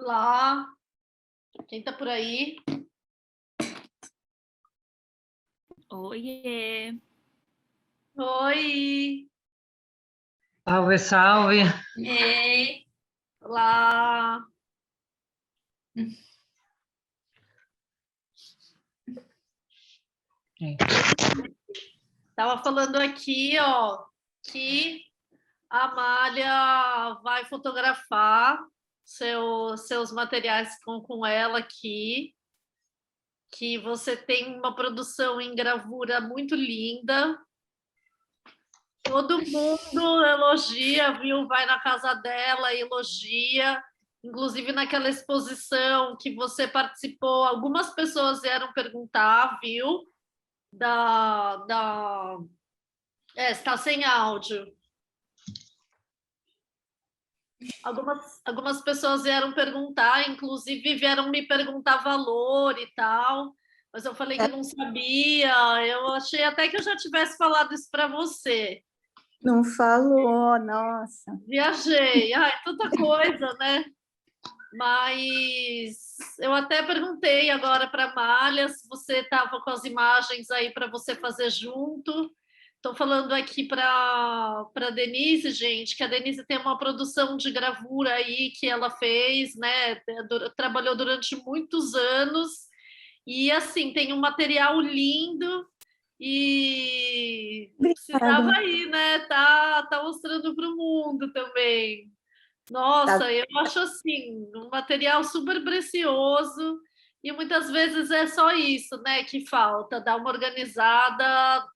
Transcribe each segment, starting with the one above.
Olá, quem tá por aí? Oiê! Oi! Salve, salve! Ei! Olá! Tava falando aqui, ó, que a Amália vai fotografar seus materiais com ela aqui, que você tem uma produção em gravura muito linda. Todo mundo elogia, viu? Vai na casa dela e elogia. Inclusive naquela exposição que você participou, algumas pessoas vieram perguntar, viu? Está sem áudio. Algumas pessoas vieram perguntar, inclusive vieram me perguntar valor e tal, mas eu falei que não sabia. Eu achei até que eu já tivesse falado isso para você. Não falou, nossa. Viajei, ai, tanta coisa, né? Mas eu até perguntei agora para a Malha se você estava com as imagens aí para você fazer junto. Estou falando aqui para Denise, gente, que a Denise tem uma produção de gravura aí que ela fez, né? Trabalhou durante muitos anos e assim tem um material lindo e precisava Obrigada. ir, né? Tá mostrando para o mundo também. Nossa, eu acho assim, um material super precioso e muitas vezes é só isso, né, que falta, dar uma organizada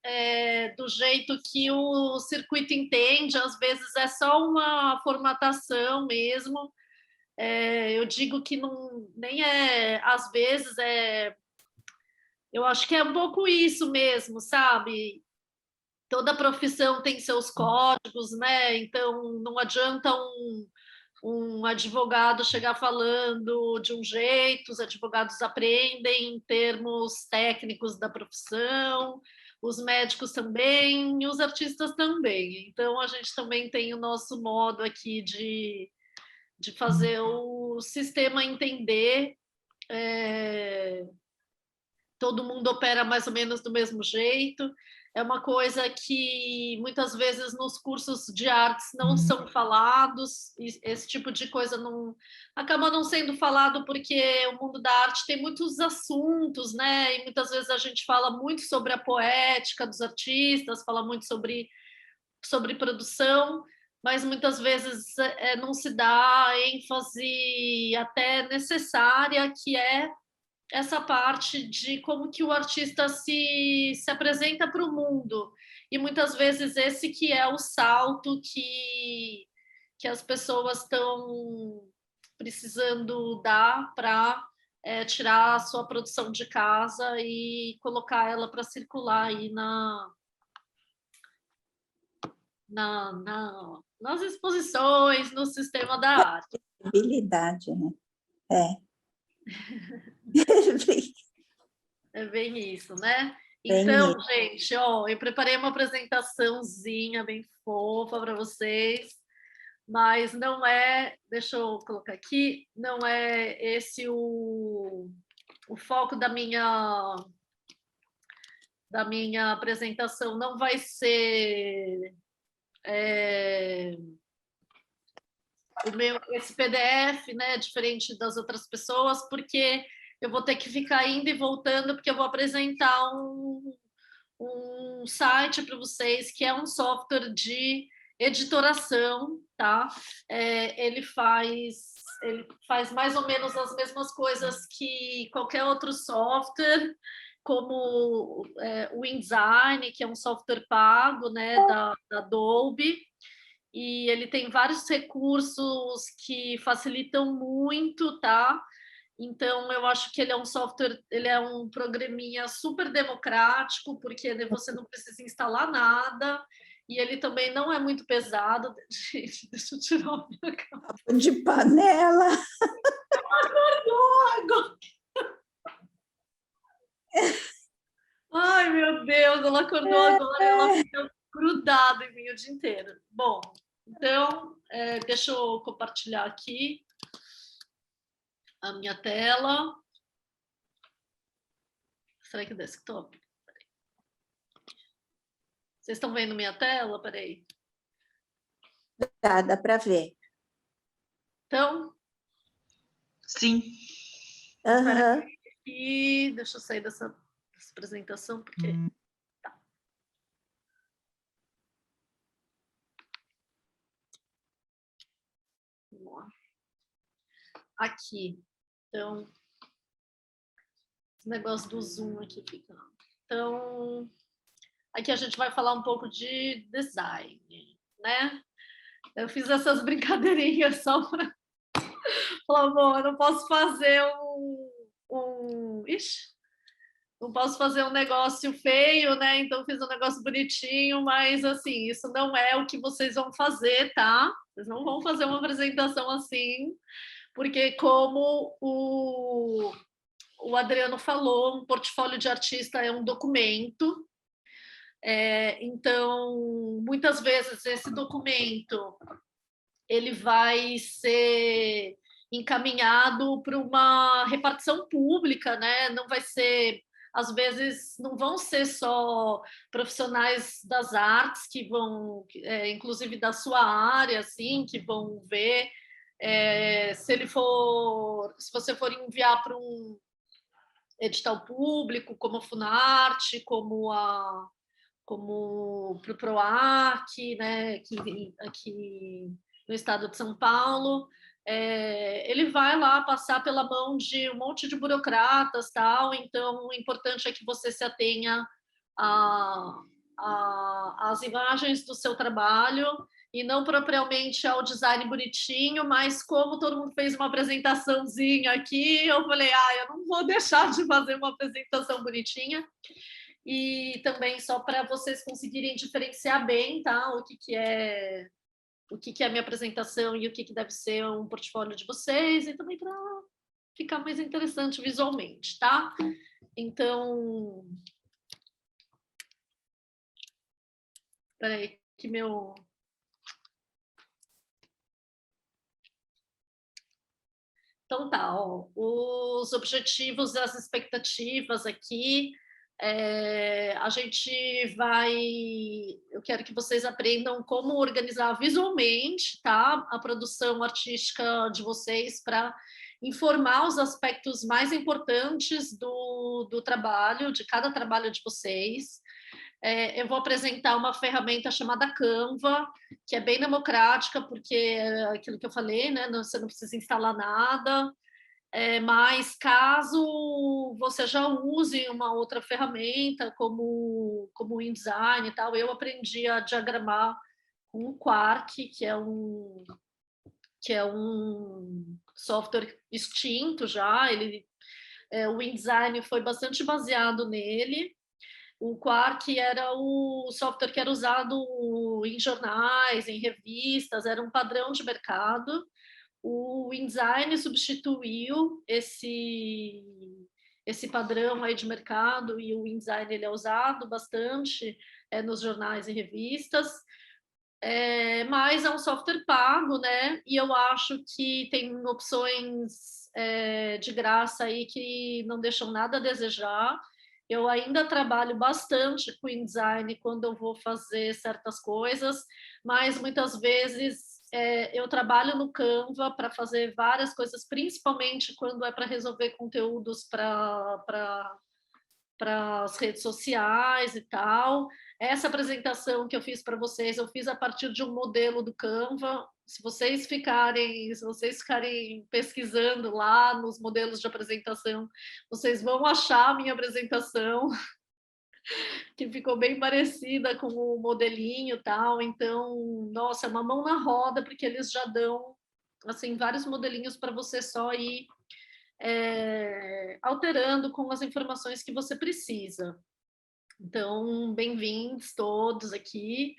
do jeito que o circuito entende, às vezes é só uma formatação mesmo. Eu digo que não, nem é, às vezes eu acho que é um pouco isso mesmo, sabe? Toda profissão tem seus códigos, né? Então não adianta um advogado chegar falando de um jeito, os advogados aprendem em termos técnicos da profissão, os médicos também e os artistas também. Então, a gente também tem o nosso modo aqui de fazer o sistema entender. Todo mundo opera mais ou menos do mesmo jeito. É uma coisa que muitas vezes nos cursos de artes não são falados, e esse tipo de coisa não acaba não sendo falado porque o mundo da arte tem muitos assuntos, né? E muitas vezes a gente fala muito sobre a poética dos artistas, fala muito sobre produção, mas muitas vezes não se dá ênfase até necessária, que é essa parte de como que o artista se apresenta para o mundo. E muitas vezes esse que é o salto que as pessoas estão precisando dar para tirar a sua produção de casa e colocar ela para circular aí nas exposições, no sistema da arte. Habilidade, né? É bem isso, né? Bem Então, isso. gente, ó, eu preparei uma apresentaçãozinha bem fofa para vocês, mas não é, deixa eu colocar aqui, não é esse o foco da minha apresentação, não vai ser esse PDF, né, diferente das outras pessoas, porque eu vou ter que ficar indo e voltando, porque eu vou apresentar um site para vocês que é um software de editoração, tá? Ele faz mais ou menos as mesmas coisas que qualquer outro software, como o InDesign, que é um software pago, né, da Adobe, e ele tem vários recursos que facilitam muito, tá? Então, eu acho que ele é um software, ele é um programinha super democrático, porque você não precisa instalar nada, e ele também não é muito pesado. Gente, deixa eu tirar a minha capa. De panela. Agora. Ai, meu Deus, ela acordou agora, ela fica grudada em mim o dia inteiro. Bom, então, deixa eu compartilhar aqui. a minha tela. Será que é desktop? Peraí. Vocês estão vendo minha tela? Peraí. Dá para ver. Então, Sim. Aham. e deixa eu sair dessa apresentação, porque... Tá. Vamos lá. Aqui. Então, esse negócio do Zoom aqui fica... Então, aqui a gente vai falar um pouco de design, né? Eu fiz essas brincadeirinhas só para falar, bom, eu não posso fazer Ixi, não posso fazer um negócio feio, né? Então fiz um negócio bonitinho, mas assim, isso não é o que vocês vão fazer, tá? Vocês não vão fazer uma apresentação assim, porque como o Adriano falou, um portfólio de artista é um documento. Então, muitas vezes esse documento ele vai ser encaminhado para uma repartição pública, né? Não vai ser, às vezes, não vão ser só profissionais das artes que vão, inclusive da sua área, assim, que vão ver. Se você for enviar para um edital público, como a Funarte, como para o PROAC, né, aqui no estado de São Paulo, ele vai lá passar pela mão de um monte de burocratas, tal. Então, o importante é que você se atenha às imagens do seu trabalho e não propriamente ao design bonitinho, mas como todo mundo fez uma apresentaçãozinha aqui, eu falei, eu não vou deixar de fazer uma apresentação bonitinha. E também só para vocês conseguirem diferenciar bem, tá? O que é a minha apresentação e o que deve ser um portfólio de vocês, e também para ficar mais interessante visualmente, tá? Então, peraí, que meu... Então tá, ó, os objetivos e as expectativas aqui, a gente vai... Eu quero que vocês aprendam como organizar visualmente, tá? A produção artística de vocês para informar os aspectos mais importantes do trabalho, de cada trabalho de vocês. Eu vou apresentar uma ferramenta chamada Canva, que é bem democrática, porque é aquilo que eu falei, né? Você não precisa instalar nada. Mas caso você já use uma outra ferramenta, como o InDesign e tal, eu aprendi a diagramar com o Quark, que é um software extinto já. O InDesign foi bastante baseado nele. O Quark era o software que era usado em jornais, em revistas, era um padrão de mercado. O InDesign substituiu esse padrão aí de mercado, e o InDesign ele é usado bastante nos jornais e revistas, mas é um software pago, né? E eu acho que tem opções de graça aí que não deixam nada a desejar. Eu ainda trabalho bastante com InDesign quando eu vou fazer certas coisas, mas muitas vezes eu trabalho no Canva para fazer várias coisas, principalmente quando é para resolver conteúdos para as redes sociais e tal. Essa apresentação que eu fiz para vocês, eu fiz a partir de um modelo do Canva. Se vocês ficarem pesquisando lá nos modelos de apresentação, vocês vão achar a minha apresentação, que ficou bem parecida com o modelinho e tal. Então, nossa, é uma mão na roda, porque eles já dão assim vários modelinhos para você só ir alterando com as informações que você precisa. Então, bem-vindos todos aqui.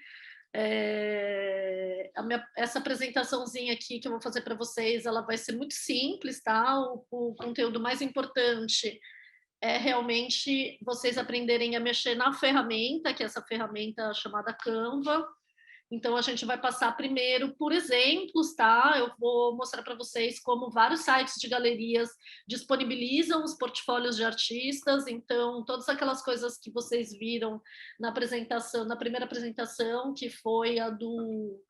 Essa apresentaçãozinha aqui que eu vou fazer para vocês, ela vai ser muito simples, tá? O conteúdo mais importante é realmente vocês aprenderem a mexer na ferramenta, que é essa ferramenta chamada Canva. Então, a gente vai passar primeiro por exemplos, tá? Eu vou mostrar para vocês como vários sites de galerias disponibilizam os portfólios de artistas. Então, todas aquelas coisas que vocês viram na apresentação, na primeira apresentação, que foi a do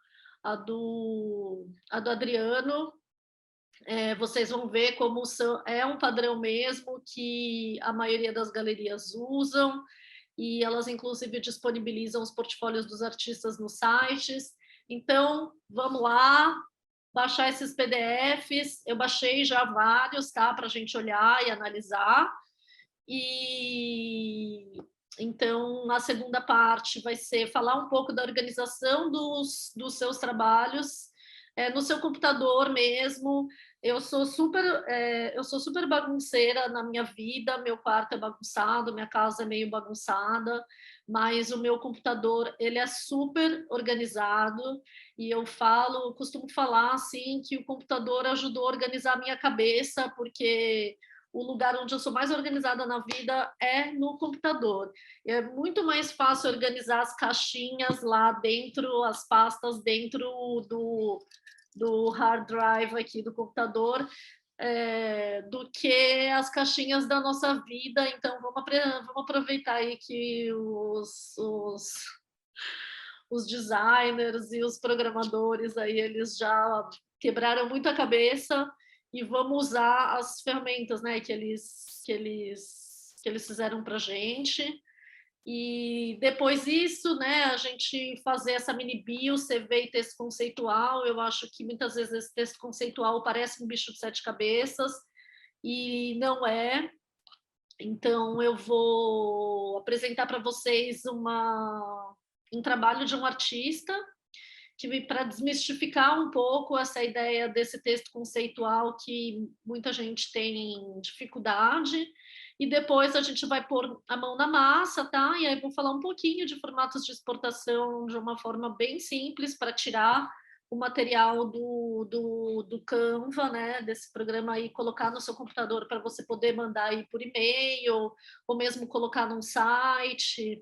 Adriano, vocês vão ver como é um padrão mesmo que a maioria das galerias usam, e elas, inclusive, disponibilizam os portfólios dos artistas nos sites. Então, vamos lá, baixar esses PDFs. Eu baixei já vários, tá? Para a gente olhar e analisar. E então, a segunda parte vai ser falar um pouco da organização dos seus trabalhos, no seu computador mesmo. Eu sou super bagunceira na minha vida, meu quarto é bagunçado, minha casa é meio bagunçada, mas o meu computador, ele é super organizado, e eu costumo falar assim que o computador ajudou a organizar a minha cabeça, porque o lugar onde eu sou mais organizada na vida é no computador. É muito mais fácil organizar as caixinhas lá dentro, as pastas dentro do hard drive aqui do computador, do que as caixinhas da nossa vida. Então, vamos aproveitar aí que os designers e os programadores aí, eles já quebraram muito a cabeça, e vamos usar as ferramentas, né, que eles fizeram para a gente. E depois disso, né, a gente fazer essa mini bio, CV e texto conceitual. Eu acho que muitas vezes esse texto conceitual parece um bicho de 7 cabeças, e não é. Então, eu vou apresentar para vocês um trabalho de um artista, que para desmistificar um pouco essa ideia desse texto conceitual que muita gente tem dificuldade, e depois a gente vai pôr a mão na massa, tá? E aí vou falar um pouquinho de formatos de exportação de uma forma bem simples, para tirar o material do Canva, né, desse programa aí, colocar no seu computador para você poder mandar aí por e-mail, ou mesmo colocar num site.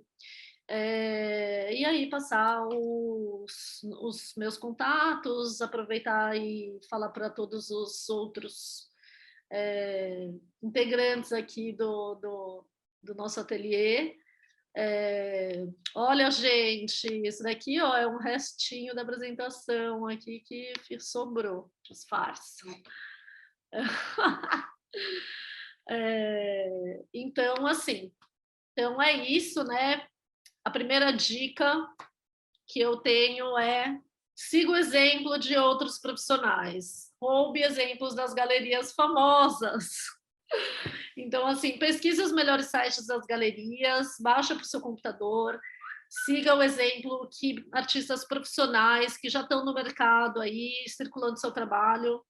E aí passar os meus contatos, aproveitar e falar para todos os outros integrantes aqui do nosso ateliê. Olha, gente, isso daqui, ó, é um restinho da apresentação aqui que sobrou, disfarce. Então, assim, então é isso, né? A primeira dica que eu tenho é: siga o exemplo de outros profissionais, roube exemplos das galerias famosas. Então, assim, pesquise os melhores sites das galerias, baixa para o seu computador, siga o exemplo que artistas profissionais que já estão no mercado aí, circulando seu trabalho,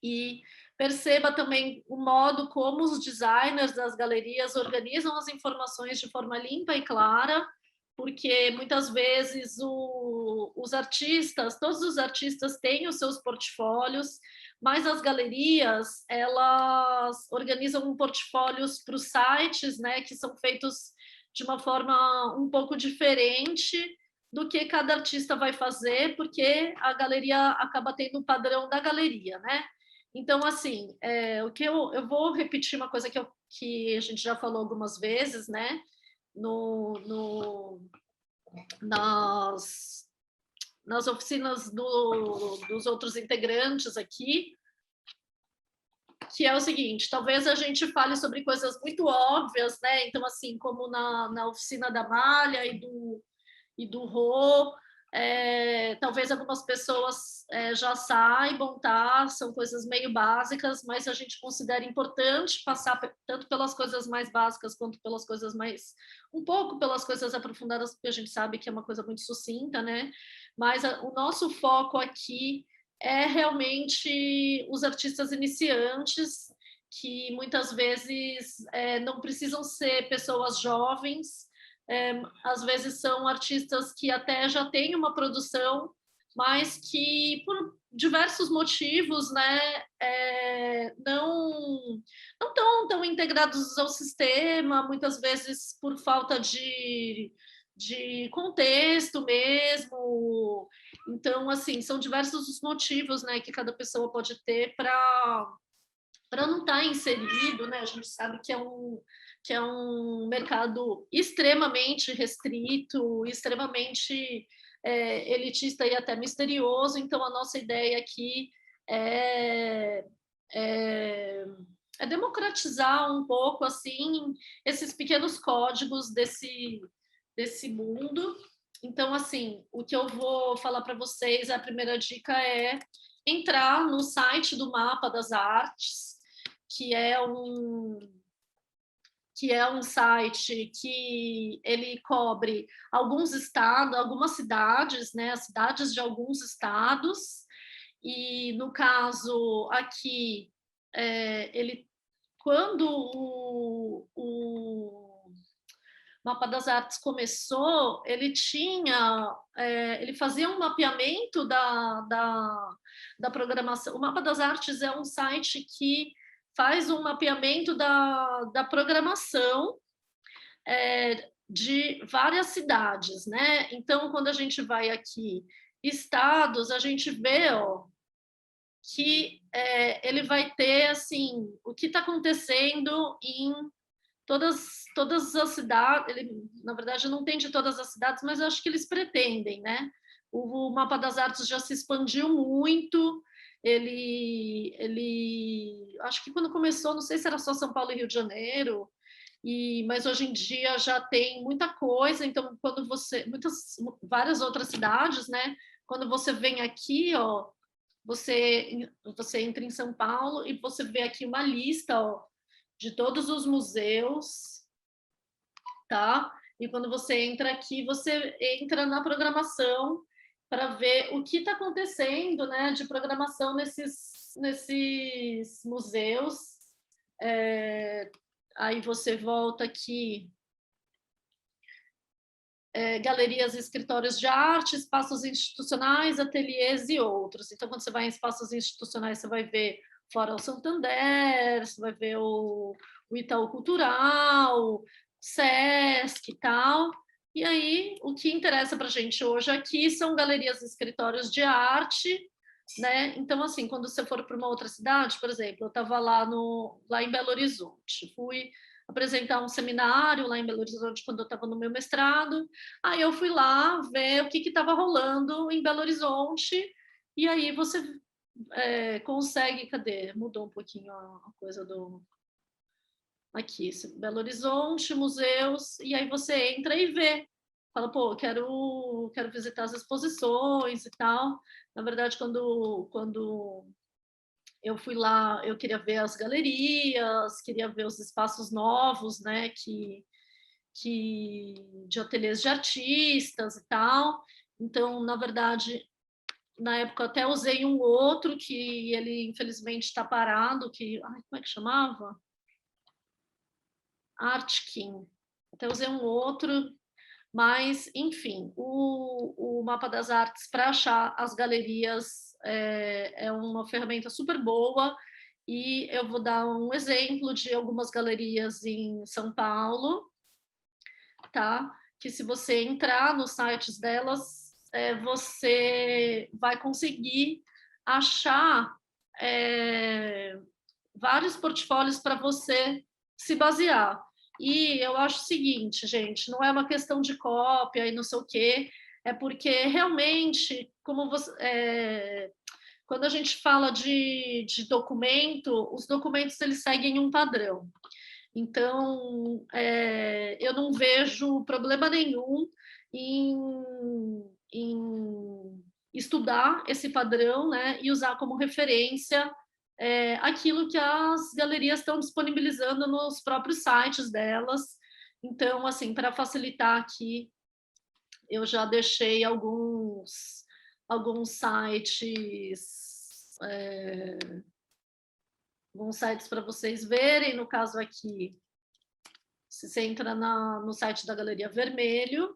e perceba também o modo como os designers das galerias organizam as informações de forma limpa e clara, porque muitas vezes os artistas, todos os artistas têm os seus portfólios, mas as galerias, elas organizam portfólios para os sites, né, que são feitos de uma forma um pouco diferente do que cada artista vai fazer, porque a galeria acaba tendo o padrão da galeria, né? Então, assim, o que eu vou repetir uma coisa que a gente já falou algumas vezes, né? Nas oficinas dos outros integrantes aqui, que é o seguinte: talvez a gente fale sobre coisas muito óbvias, né? Então, assim, como na oficina da Malha e do Rô, talvez algumas pessoas já saibam, tá? São coisas meio básicas, mas a gente considera importante passar tanto pelas coisas mais básicas quanto pelas coisas um pouco pelas coisas aprofundadas, porque a gente sabe que é uma coisa muito sucinta, né? Mas o nosso foco aqui é realmente os artistas iniciantes, que muitas vezes não precisam ser pessoas jovens, às vezes são artistas que até já têm uma produção, mas que por diversos motivos, né, não estão tão integrados ao sistema, muitas vezes por falta de contexto mesmo. Então, assim, são diversos os motivos, né, que cada pessoa pode ter para não estar inserido, né? A gente sabe que é um mercado extremamente restrito, extremamente elitista e até misterioso. Então, a nossa ideia aqui é, é, é democratizar um pouco assim esses pequenos códigos desse mundo. Então, assim, o que eu vou falar para vocês, a primeira dica é entrar no site do Mapa das Artes, que é um site que ele cobre alguns estados, algumas cidades, né, as cidades de alguns estados, e no caso aqui, ele, quando o Mapa das Artes começou, ele ele fazia um mapeamento da programação. O Mapa das Artes é um site que faz um mapeamento da programação de várias cidades, né? Então, quando a gente vai aqui, estados, a gente vê, ó, que ele vai ter, assim, o que está acontecendo em todas as cidades. Ele, na verdade, não tem de todas as cidades, mas eu acho que eles pretendem, né? O Mapa das Artes já se expandiu muito. Acho que quando começou, não sei se era só São Paulo e Rio de Janeiro, mas hoje em dia já tem muita coisa. Então, quando várias outras cidades, né? Quando você vem aqui, ó, você entra em São Paulo e você vê aqui uma lista, ó, de todos os museus, tá? E quando você entra aqui, você entra na programação para ver o que está acontecendo, né, de programação nesses museus. Aí você volta aqui, galerias e escritórios de arte, espaços institucionais, ateliês e outros. Então, quando você vai em espaços institucionais, você vai ver Fora o Santander, você vai ver o Itaú Cultural, Sesc e tal. E aí, o que interessa para a gente hoje aqui são galerias e escritórios de arte, né? Então, assim, quando você for para uma outra cidade, por exemplo, eu estava lá em Belo Horizonte, fui apresentar um seminário lá em Belo Horizonte quando eu estava no meu mestrado. Aí eu fui lá ver o que estava rolando em Belo Horizonte, e aí você consegue... Cadê? Mudou um pouquinho a coisa do... Aqui, Belo Horizonte, museus, e aí você entra e vê. Fala, pô, quero visitar as exposições e tal. Na verdade, quando eu fui lá, eu queria ver as galerias, queria ver os espaços novos, né, de ateliês de artistas e tal. Então, na verdade, na época eu até usei um outro que ele infelizmente está parado, como é que chamava? Artkin. Até usei um outro, mas, enfim, o Mapa das Artes para achar as galerias é uma ferramenta super boa, e eu vou dar um exemplo de algumas galerias em São Paulo, tá? Que se você entrar nos sites delas, você vai conseguir achar vários portfólios para você se basear. E eu acho o seguinte, gente, não é uma questão de cópia e não sei o quê, é porque realmente, como quando a gente fala de documento, os documentos eles seguem um padrão. Então, eu não vejo problema nenhum em estudar esse padrão, né, e usar como referência aquilo que as galerias estão disponibilizando nos próprios sites delas. Então, assim, para facilitar aqui, eu já deixei alguns sites, para vocês verem. No caso aqui, se você entra no site da Galeria Vermelho,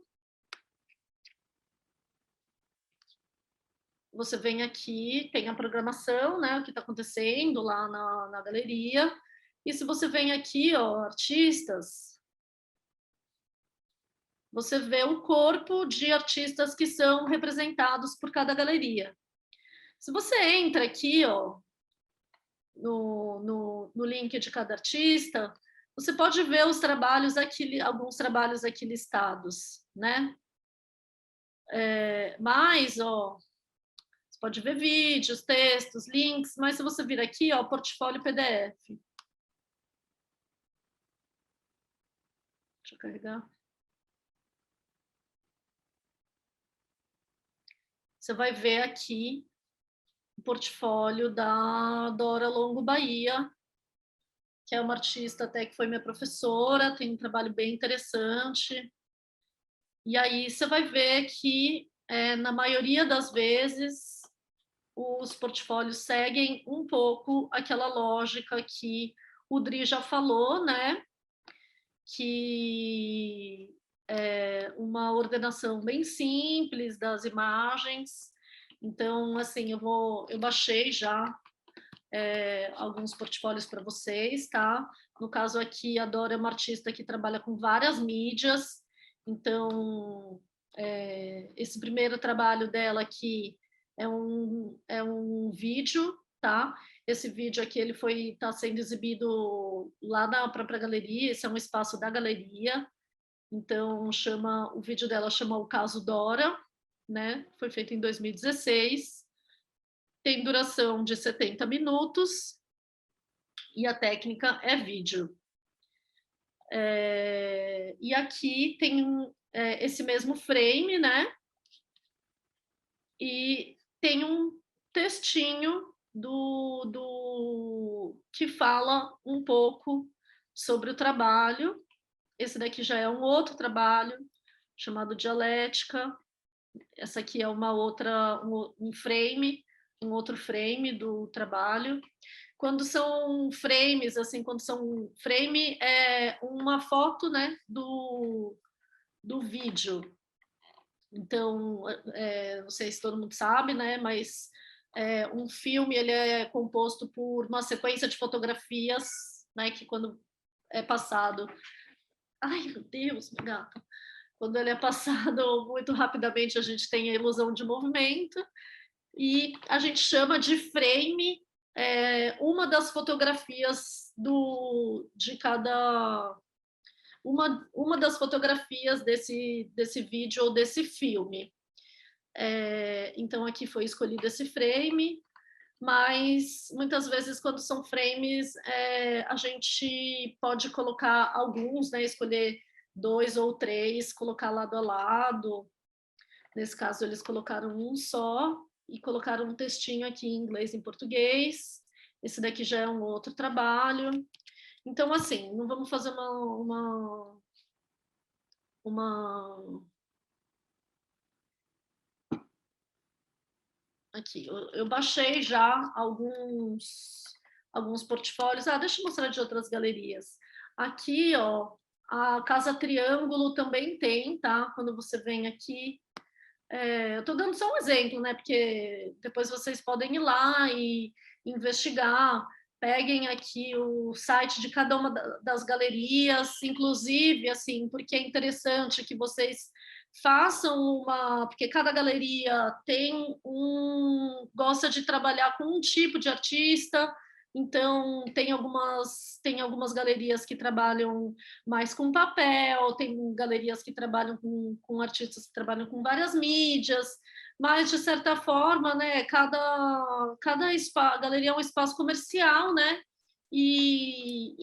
você vem aqui, tem a programação, né, o que está acontecendo lá na galeria. E se você vem aqui, ó, artistas, você vê o corpo de artistas que são representados por cada galeria. Se você entra aqui, ó, no link de cada artista, você pode ver os trabalhos aqui, alguns trabalhos aqui listados, né? Mas, ó, você pode ver vídeos, textos, links, mas se você vir aqui, ó, portfólio PDF. Deixa eu carregar. Você vai ver aqui o portfólio da Dora Longo Bahia, que é uma artista até que foi minha professora, tem um trabalho bem interessante. E aí você vai ver que, na maioria das vezes, os portfólios seguem um pouco aquela lógica que o Dri já falou, né? Que é uma ordenação bem simples das imagens. Então, assim, eu baixei já alguns portfólios para vocês, tá? No caso aqui, a Dora é uma artista que trabalha com várias mídias, então esse primeiro trabalho dela aqui é um vídeo, tá? Esse vídeo aqui ele está sendo exibido lá na própria galeria, esse é um espaço da galeria, então o vídeo dela chama O Caso Dora, né? Foi feito em 2016, tem duração de 70 minutos e a técnica é vídeo. E aqui tem esse mesmo frame, né? E tem um textinho que fala um pouco sobre o trabalho. Esse daqui já é um outro trabalho chamado Dialética. Essa aqui é uma outra, um frame, um outro frame do trabalho. Quando são frames, assim, frame é uma foto, né, do vídeo. Então, não sei se todo mundo sabe, né, mas um filme ele é composto por uma sequência de fotografias, né, que quando é passado... Ai, meu Deus, meu gato! Quando ele é passado muito rapidamente, a gente tem a ilusão de movimento, e a gente chama de frame uma das fotografias de cada... Uma das fotografias desse vídeo ou desse filme. Então, aqui foi escolhido esse frame, mas muitas vezes, quando são frames, a gente pode colocar alguns, né, escolher 2 ou 3, colocar lado a lado. Nesse caso, eles colocaram um só e colocaram um textinho aqui em inglês e em português. Esse daqui já é um outro trabalho. Então, assim, não vamos fazer Aqui, eu baixei já alguns portfólios. Deixa eu mostrar de outras galerias. Aqui, ó, a Casa Triângulo também tem, tá? Quando você vem aqui. Eu estou dando só um exemplo, né? Porque depois vocês podem ir lá e investigar. Peguem aqui o site de cada uma das galerias, inclusive, assim, porque é interessante que vocês façam porque cada galeria gosta de trabalhar com um tipo de artista, então tem algumas galerias que trabalham mais com papel, tem galerias que trabalham com artistas que trabalham com várias mídias, mas de certa forma, né, cada galeria é um espaço comercial, né? E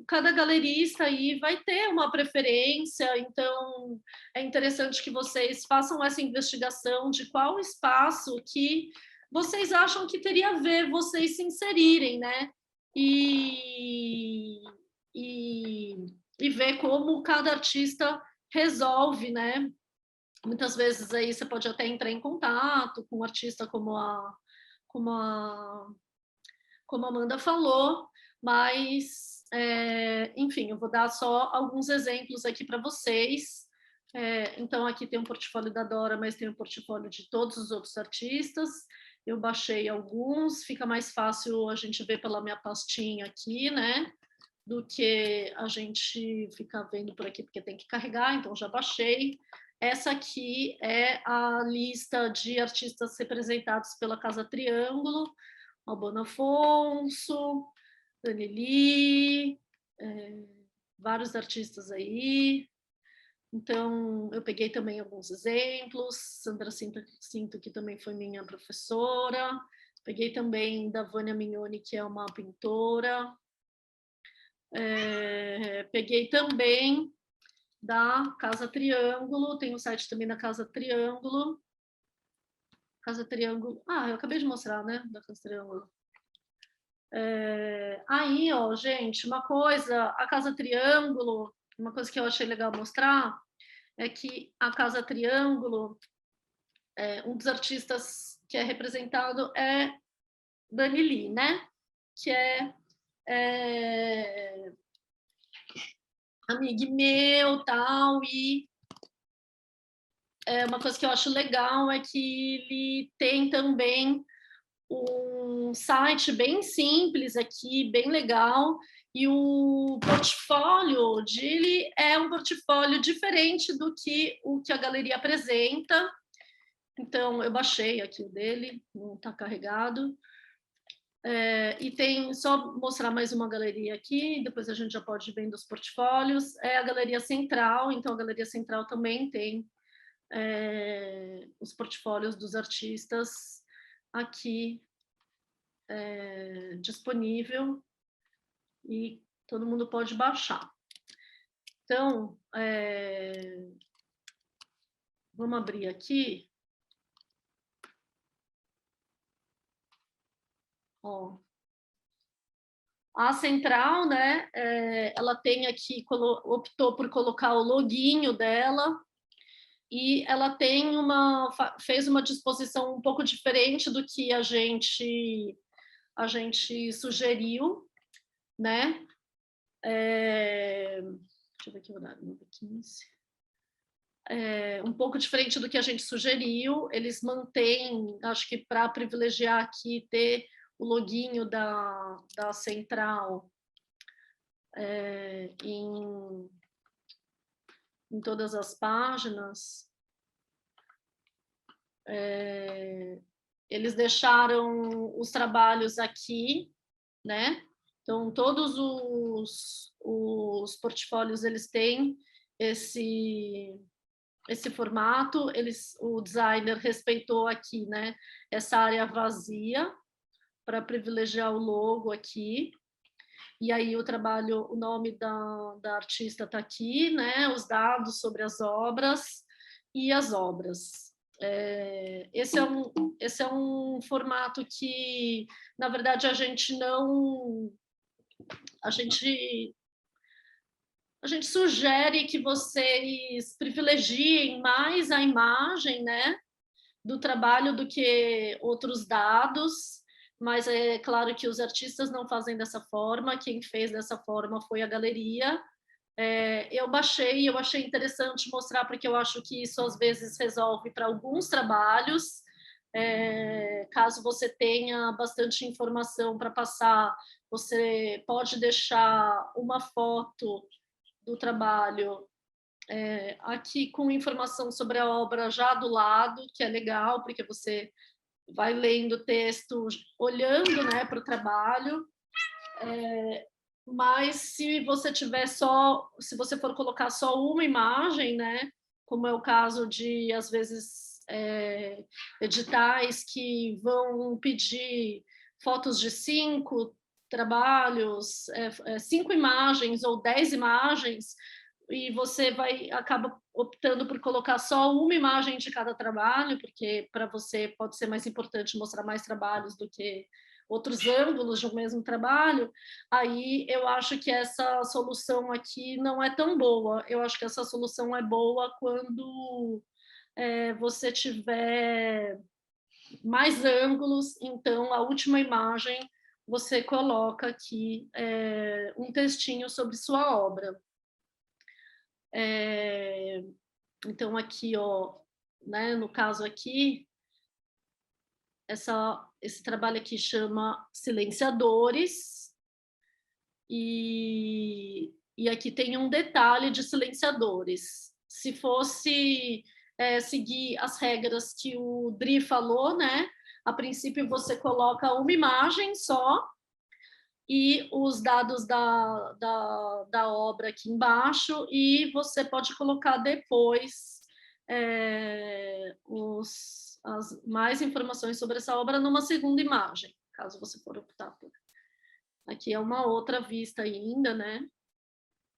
cada galerista aí vai ter uma preferência, então é interessante que vocês façam essa investigação de qual espaço que vocês acham que teria a ver vocês se inserirem, né? E ver como cada artista resolve, né? Muitas vezes aí você pode até entrar em contato com um artista como a Amanda falou, mas, enfim, eu vou dar só alguns exemplos aqui para vocês. Então, aqui tem um portfólio da Dora, mas tem um portfólio de todos os outros artistas. Eu baixei alguns, fica mais fácil a gente ver pela minha pastinha aqui, né? do que a gente ficar vendo por aqui, porque tem que carregar, então já baixei. Essa aqui é a lista de artistas representados pela Casa Triângulo, Albano Afonso, Dani, vários artistas aí. Então, eu peguei também alguns exemplos. Sandra Cinto, que também foi minha professora. Peguei também da Vânia Mignoni, que é uma pintora. Peguei também da Casa Triângulo, tem o site também da Casa Triângulo. Casa Triângulo, eu acabei de mostrar, né, da Casa Triângulo. Aí, ó, gente, uma coisa, a Casa Triângulo, uma coisa que eu achei legal mostrar é que a Casa Triângulo, um dos artistas que é representado é Dani, né, que é amigo meu, tal, e uma coisa que eu acho legal é que ele tem também um site bem simples aqui, bem legal, e o portfólio dele é um portfólio diferente do que o que a galeria apresenta. Então, eu baixei aqui o dele, não está carregado. E tem, só mostrar mais uma galeria aqui, depois a gente já pode ir vendo os portfólios. É a Galeria Central, então a Galeria Central também tem os portfólios dos artistas aqui disponível e todo mundo pode baixar. Então, vamos abrir aqui. Ó. A Central, né, ela tem aqui, optou por colocar o loginho dela, e ela tem fez uma disposição um pouco diferente do que a gente sugeriu, né? Deixa eu ver aqui o horário, 9h15. Um pouco diferente do que a gente sugeriu. Eles mantêm, acho que para privilegiar aqui, ter o loginho da Central em todas as páginas. Eles deixaram os trabalhos aqui, né? Então, todos os portfólios, eles têm esse formato. O designer respeitou aqui, né, essa área vazia para privilegiar o logo aqui. E aí o nome da artista está aqui, né, os dados sobre as obras e as obras. Esse é um formato que, na verdade, a gente sugere que vocês privilegiem mais a imagem, né, do trabalho do que outros dados, mas é claro que os artistas não fazem dessa forma. Quem fez dessa forma foi a galeria. Eu baixei e eu achei interessante mostrar, porque eu acho que isso às vezes resolve para alguns trabalhos. Caso você tenha bastante informação para passar, você pode deixar uma foto do trabalho aqui com informação sobre a obra já do lado, que é legal, porque você vai lendo o texto olhando, né, para o trabalho. Mas se você for colocar só uma imagem, né, como é o caso de, às vezes, editais que vão pedir fotos de 5 trabalhos, 5 imagens ou 10 imagens, e você acaba optando por colocar só uma imagem de cada trabalho, porque para você pode ser mais importante mostrar mais trabalhos do que outros ângulos de um mesmo trabalho. Aí eu acho que essa solução aqui não é tão boa. Eu acho que essa solução é boa quando você tiver mais ângulos. Então, a última imagem, você coloca aqui um textinho sobre sua obra. Então, aqui, ó, né, no caso aqui, esse trabalho aqui chama Silenciadores, e E aqui tem um detalhe de silenciadores. Se fosse seguir as regras que o Dri falou, né? A princípio você coloca uma imagem só e os dados da obra aqui embaixo, e você pode colocar depois mais informações sobre essa obra numa segunda imagem, caso você for optar por. Aqui é uma outra vista ainda, né?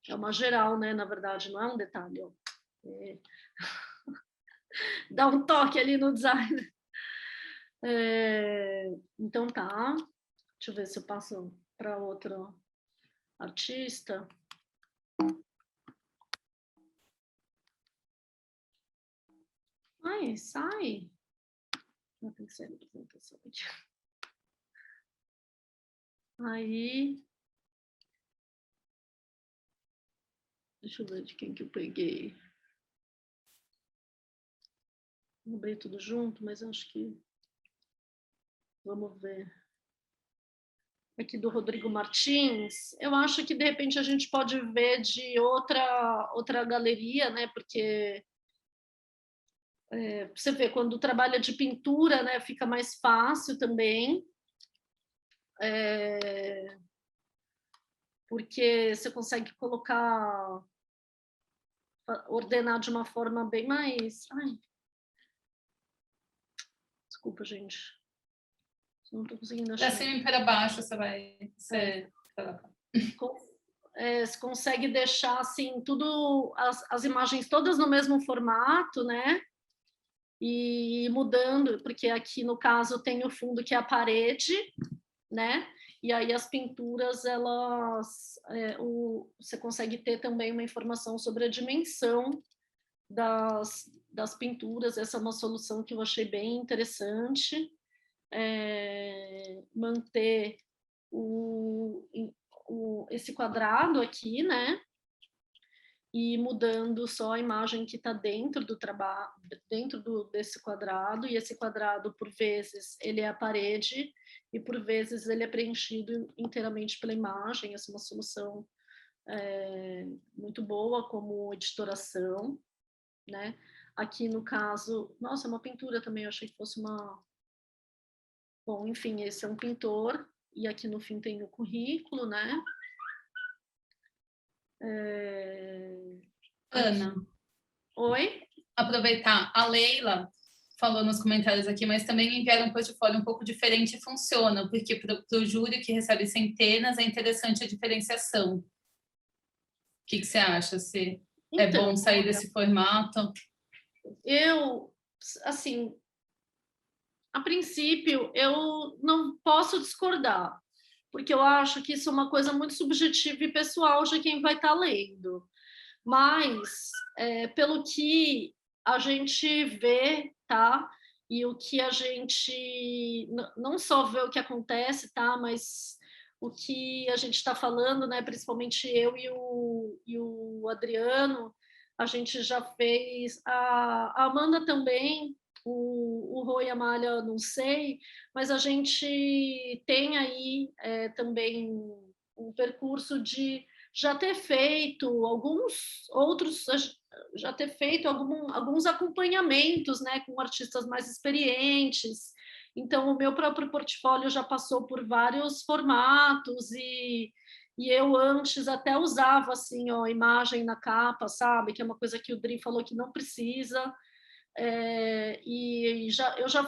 É uma geral, né? Na verdade, não é um detalhe. Ó. Dá um toque ali no design. Então tá. Deixa eu ver se eu passo para outro artista. Ai, sai. Não tem que ser representação aqui. Aí. Deixa eu ver de quem que eu peguei. Vou abrir tudo junto, mas acho que... Vamos ver. Aqui do Rodrigo Martins. Eu acho que, de repente, a gente pode ver de outra galeria, né? Porque você vê, quando trabalha de pintura, né? Fica mais fácil também. Porque você consegue ordenar de uma forma bem mais... Ai. Desculpa, gente. Não estou conseguindo achar. Para cima e para baixo você vai... Você consegue deixar assim tudo, as imagens todas no mesmo formato, né? E mudando, porque aqui no caso tem o fundo que é a parede, né? E aí as pinturas, você consegue ter também uma informação sobre a dimensão das pinturas. Essa é uma solução que eu achei bem interessante. Manter esse quadrado aqui, né? E mudando só a imagem que está dentro do trabalho, desse quadrado, e esse quadrado, por vezes, ele é a parede, e por vezes ele é preenchido inteiramente pela imagem. Essa é uma solução muito boa como editoração, né? Aqui no caso, nossa, é uma pintura também, eu achei que fosse uma... Bom, enfim, esse é um pintor, e aqui no fim tem o currículo, né? Ana. Oi? Aproveitar, a Leila falou nos comentários aqui, mas também enviaram um portfólio um pouco diferente e funciona, porque para o júri que recebe centenas é interessante a diferenciação. O que você acha? Se é bom sair desse formato? Eu, assim, a princípio, eu não posso discordar, porque eu acho que isso é uma coisa muito subjetiva e pessoal de quem vai estar lendo. Mas, pelo que a gente vê, tá? E o que a gente não só vê o que acontece, tá? Mas o que a gente está falando, né? Principalmente eu e o Adriano, a gente já fez, a Amanda também, o Rô e a Malha, não sei, mas a gente tem aí também um percurso de já ter feito alguns outros, já ter feito alguns acompanhamentos, né, com artistas mais experientes. Então, o meu próprio portfólio já passou por vários formatos, e eu antes até usava assim, ó, imagem na capa, sabe? Que é uma coisa que o Dri falou que não precisa. Eu já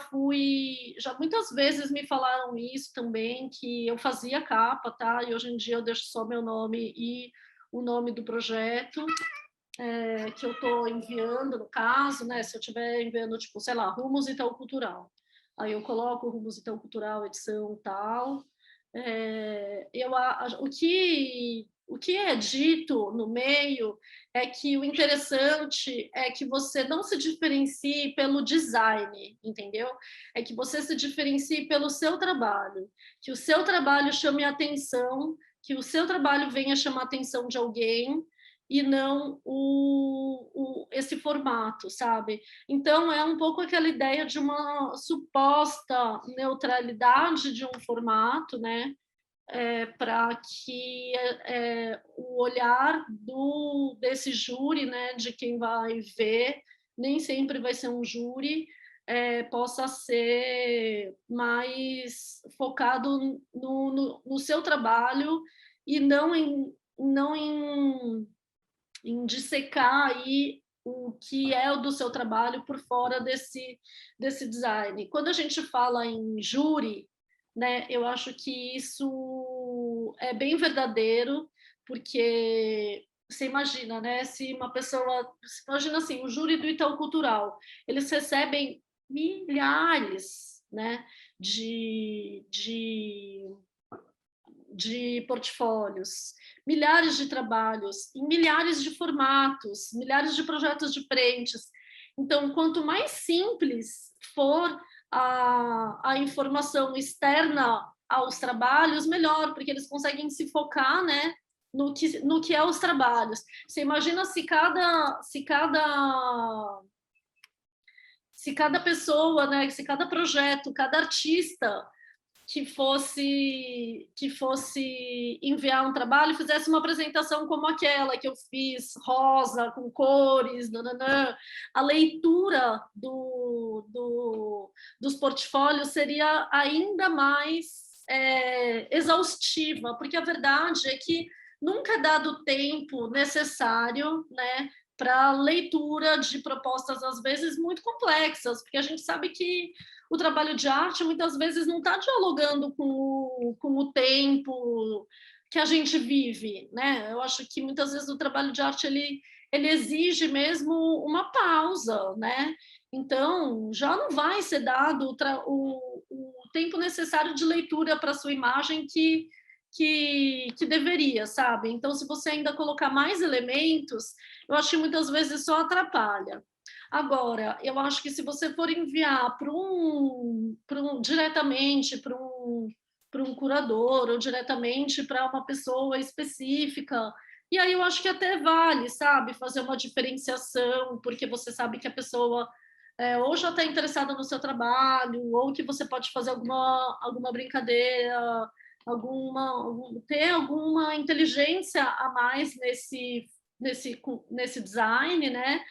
muitas vezes me falaram isso também, que eu fazia capa, tá? E hoje em dia eu deixo só meu nome e o nome do projeto que eu estou enviando, no caso, né? Se eu estiver enviando, tipo, sei lá, Rumos Itaú Cultural, aí eu coloco Rumos Itaú Cultural, edição tal. O que é dito no meio é que o interessante é que você não se diferencie pelo design, entendeu? É que você se diferencie pelo seu trabalho, que o seu trabalho chame a atenção, que o seu trabalho venha chamar a atenção de alguém, e não esse formato, sabe? Então, é um pouco aquela ideia de uma suposta neutralidade de um formato, né? Para que olhar desse júri, né, de quem vai ver, nem sempre vai ser um júri, possa ser mais focado no seu trabalho e não em dissecar aí o que é o do seu trabalho por fora desse design. Quando a gente fala em júri, né, eu acho que isso é bem verdadeiro, porque você imagina, né, se uma pessoa, imagina assim, o júri do Itaú Cultural, eles recebem milhares, né, de portfólios, milhares de trabalhos, em milhares de formatos, milhares de projetos de frentes. Então, quanto mais simples for a informação externa aos trabalhos, melhor, porque eles conseguem se focar, né, no que é os trabalhos. Você imagina se cada pessoa, né, se cada projeto, cada artista que fosse enviar um trabalho, fizesse uma apresentação como aquela que eu fiz, rosa, com cores, nananã. A leitura dos portfólios seria ainda mais exaustiva, porque a verdade é que nunca é dado o tempo necessário, né, para leitura de propostas, às vezes, muito complexas, porque a gente sabe que o trabalho de arte muitas vezes não está dialogando com o tempo que a gente vive, né? Eu acho que muitas vezes o trabalho de arte ele exige mesmo uma pausa, né? Então já não vai ser dado o tempo necessário de leitura para a sua imagem que deveria, sabe? Então, se você ainda colocar mais elementos, eu acho que muitas vezes só atrapalha. Agora, eu acho que se você for enviar diretamente para um curador ou diretamente para uma pessoa específica, e aí eu acho que até vale, sabe, fazer uma diferenciação, porque você sabe que a pessoa ou já está interessada no seu trabalho, ou que você pode fazer alguma brincadeira, ter alguma inteligência a mais nesse design, né?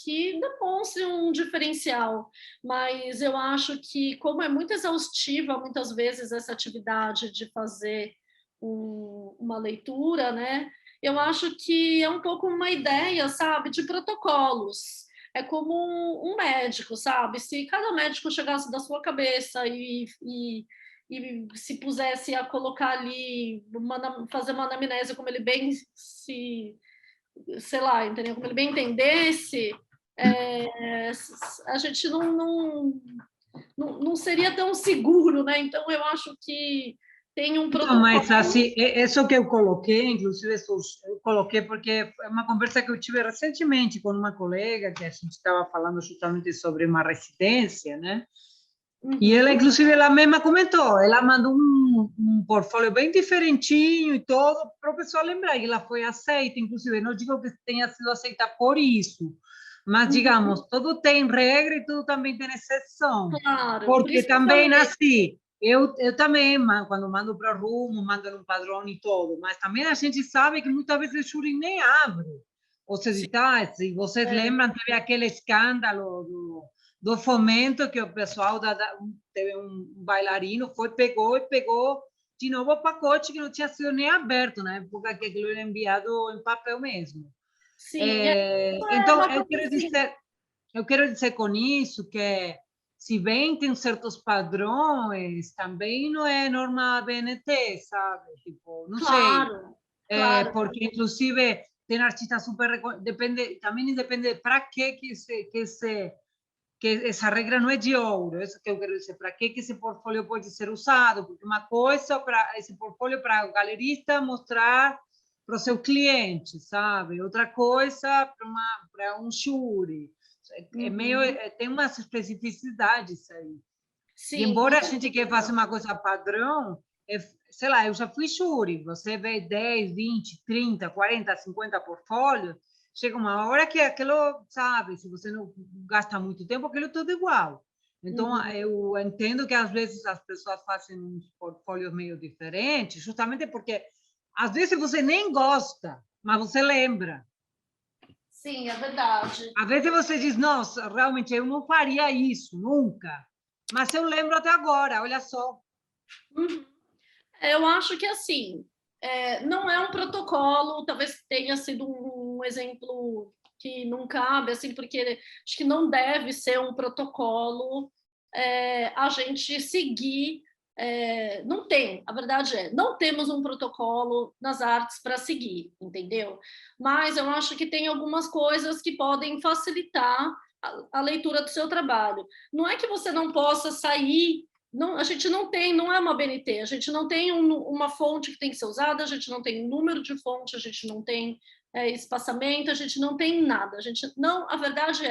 Que demonstre um diferencial, mas eu acho que, como é muito exaustiva muitas vezes essa atividade de fazer uma leitura, né? Eu acho que é um pouco uma ideia, sabe, de protocolos. É como um médico, sabe? Se cada médico chegasse da sua cabeça e se pusesse a colocar ali, fazer uma anamnese como ele bem sei lá, entendeu? Como ele bem entendesse, a gente não seria tão seguro, né? Então, eu acho que tem um Não, protocolo. mas assim, isso que eu coloquei, inclusive eu coloquei porque é uma conversa que eu tive recentemente com uma colega, que a gente estava falando justamente sobre uma residência, né? E ela, inclusive, ela mesma comentou, ela mandou um portfólio bem diferentinho e todo, para o pessoal lembrar, e ela foi aceita, inclusive, não digo que tenha sido aceita por isso, mas, digamos, tudo tem regra e tudo também tem exceção. Claro, porque também, assim, eu também, quando mando para o Rumo, mando num padrão e todo, mas também a gente sabe que muitas vezes o júri nem abre os editais. Se vocês lembram, teve aquele escândalo do Fomento, que o pessoal teve um bailarino, pegou de novo o pacote que não tinha sido nem aberto na época que aquilo era enviado em papel mesmo. Sim, então, eu quero dizer com isso que, se bem tem certos padrões, também não é norma BNT, sabe? Tipo, não claro, sei. claro. Porque, inclusive, tem artistas super... também depende para que essa regra não é de ouro, isso que eu quero dizer, para que esse portfólio pode ser usado, porque uma coisa para esse portfólio para o galerista mostrar para o seu cliente, sabe? Outra coisa para um júri. Tem umas especificidades aí. Sim, e embora a gente quer fazer uma coisa padrão, sei lá, eu já fui júri, você vê 10, 20, 30, 40, 50 portfólios, chega uma hora que aquilo, sabe, se você não gasta muito tempo, aquilo é tudo igual. Então, eu entendo que às vezes as pessoas fazem uns portfólios meio diferentes, justamente porque Às vezes você nem gosta, mas você lembra. Sim, é verdade. Às vezes você diz, nossa, realmente eu não faria isso, nunca. Mas eu lembro até agora, olha só. Uhum. Eu acho que, assim, não é um protocolo, talvez tenha sido um exemplo que não cabe, assim, porque acho que não deve ser um protocolo a gente seguir. Não tem, a verdade não temos um protocolo nas artes para seguir, entendeu? Mas eu acho que tem algumas coisas que podem facilitar a leitura do seu trabalho. Não é que você não possa sair. Não, a gente não tem, não é uma BNT, a gente não tem uma fonte que tem que ser usada, a gente não tem número de fonte, a gente não tem espaçamento, a gente não tem nada. A gente não, a verdade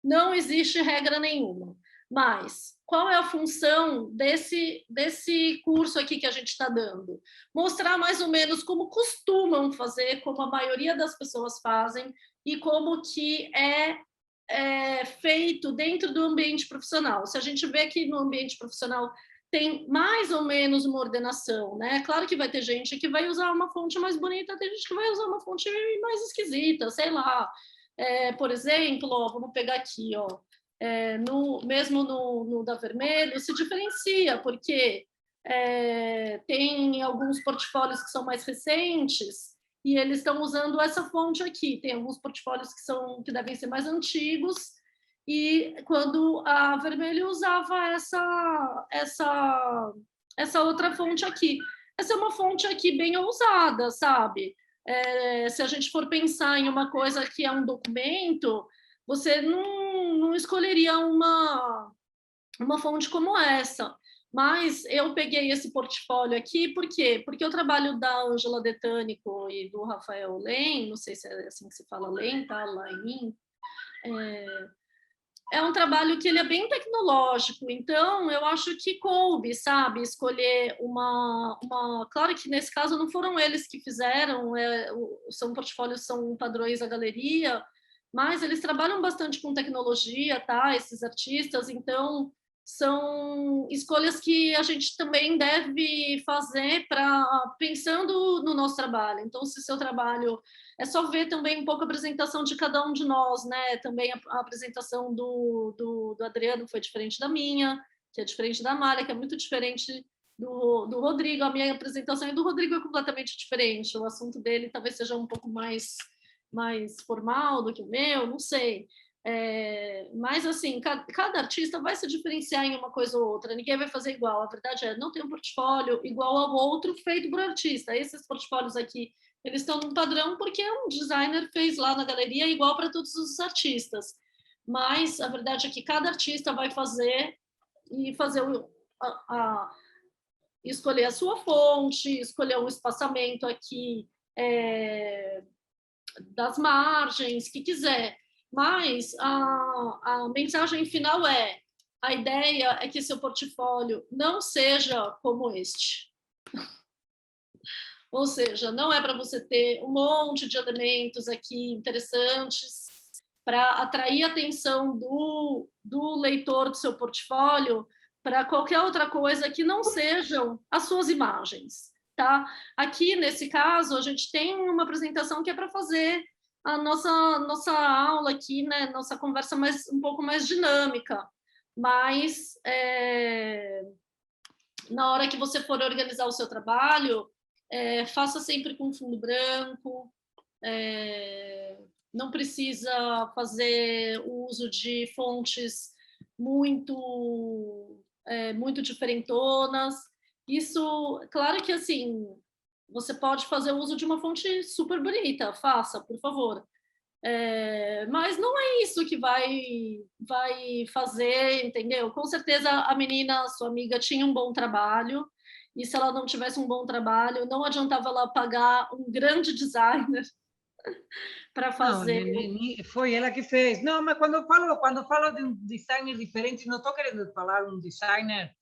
não existe regra nenhuma. Mas qual é a função desse curso aqui que a gente está dando? Mostrar mais ou menos como costumam fazer, como a maioria das pessoas fazem e como que feito dentro do ambiente profissional. Se a gente vê que no ambiente profissional tem mais ou menos uma ordenação, né? Claro que vai ter gente que vai usar uma fonte mais bonita, tem gente que vai usar uma fonte mais esquisita, sei lá. Por exemplo, ó, vamos pegar aqui, ó, mesmo no da Vermelho, se diferencia, porque tem alguns portfólios que são mais recentes, e eles estão usando essa fonte aqui. Tem alguns portfólios que devem ser mais antigos, e quando a Vermelho usava essa outra fonte aqui. Essa é uma fonte aqui bem ousada, sabe? Se a gente for pensar em uma coisa que é um documento, você não escolheria uma fonte como essa. Mas eu peguei esse portfólio aqui, por quê? Porque o trabalho da Ângela Detânico e do Rafael Len, não sei se é assim que se fala Len, tá? Lain, é um trabalho que ele é bem tecnológico, então eu acho que coube, sabe, escolher uma... Claro que nesse caso não foram eles que fizeram, são portfólios, são padrões da galeria, mas eles trabalham bastante com tecnologia, tá? Esses artistas, então são escolhas que a gente também deve fazer pensando no nosso trabalho. Então, se seu trabalho é só ver também um pouco a apresentação de cada um de nós, né? Também a apresentação do Adriano foi diferente da minha, que é diferente da Amália, que é muito diferente do Rodrigo. A minha apresentação e do Rodrigo é completamente diferente. O assunto dele talvez seja um pouco mais formal do que o meu, não sei. Mas, assim, cada artista vai se diferenciar em uma coisa ou outra, ninguém vai fazer igual. A verdade não tem um portfólio igual ao outro feito por artista. Esses portfólios aqui, eles estão num padrão porque um designer fez lá na galeria igual para todos os artistas. Mas a verdade é que cada artista vai fazer escolher a sua fonte, escolher um espaçamento aqui das margens, que quiser. Mas a mensagem final a ideia é que seu portfólio não seja como este. Ou seja, não é para você ter um monte de elementos aqui interessantes para atrair a atenção do leitor do seu portfólio para qualquer outra coisa que não sejam as suas imagens, tá? Aqui, nesse caso, a gente tem uma apresentação que é para fazer a nossa aula aqui, né? Nossa conversa um pouco mais dinâmica. Mas, na hora que você for organizar o seu trabalho, faça sempre com fundo branco, não precisa fazer uso de fontes muito diferentonas. Isso, claro que assim, você pode fazer uso de uma fonte super bonita, faça, por favor. Mas não é isso que vai fazer, entendeu? Com certeza a menina, sua amiga, tinha um bom trabalho, e se ela não tivesse um bom trabalho, não adiantava ela pagar um grande designer para fazer. Não, foi ela que fez. Não, mas quando falo de um designer diferente, não estou querendo falar um designer.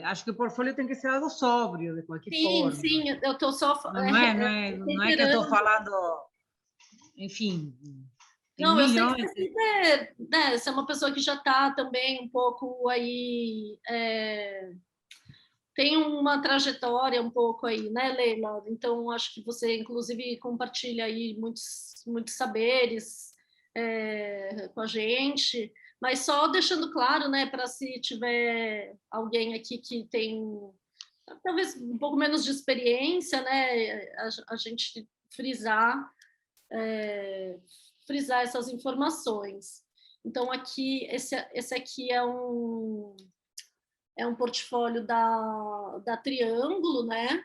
Acho que o portfólio tem que ser algo sóbrio, de qualquer forma. Sim, eu estou só... Não é que eu estou falando... Enfim, não, eu sei milhões... que você é uma pessoa que já está também um pouco aí... tem uma trajetória um pouco aí, né, Leila? Então, acho que você, inclusive, compartilha aí muitos saberes com a gente, mas só deixando claro, né, para se tiver alguém aqui que tem talvez um pouco menos de experiência, né, a gente frisar essas informações. Então, aqui, esse aqui é um portfólio da Triângulo, né?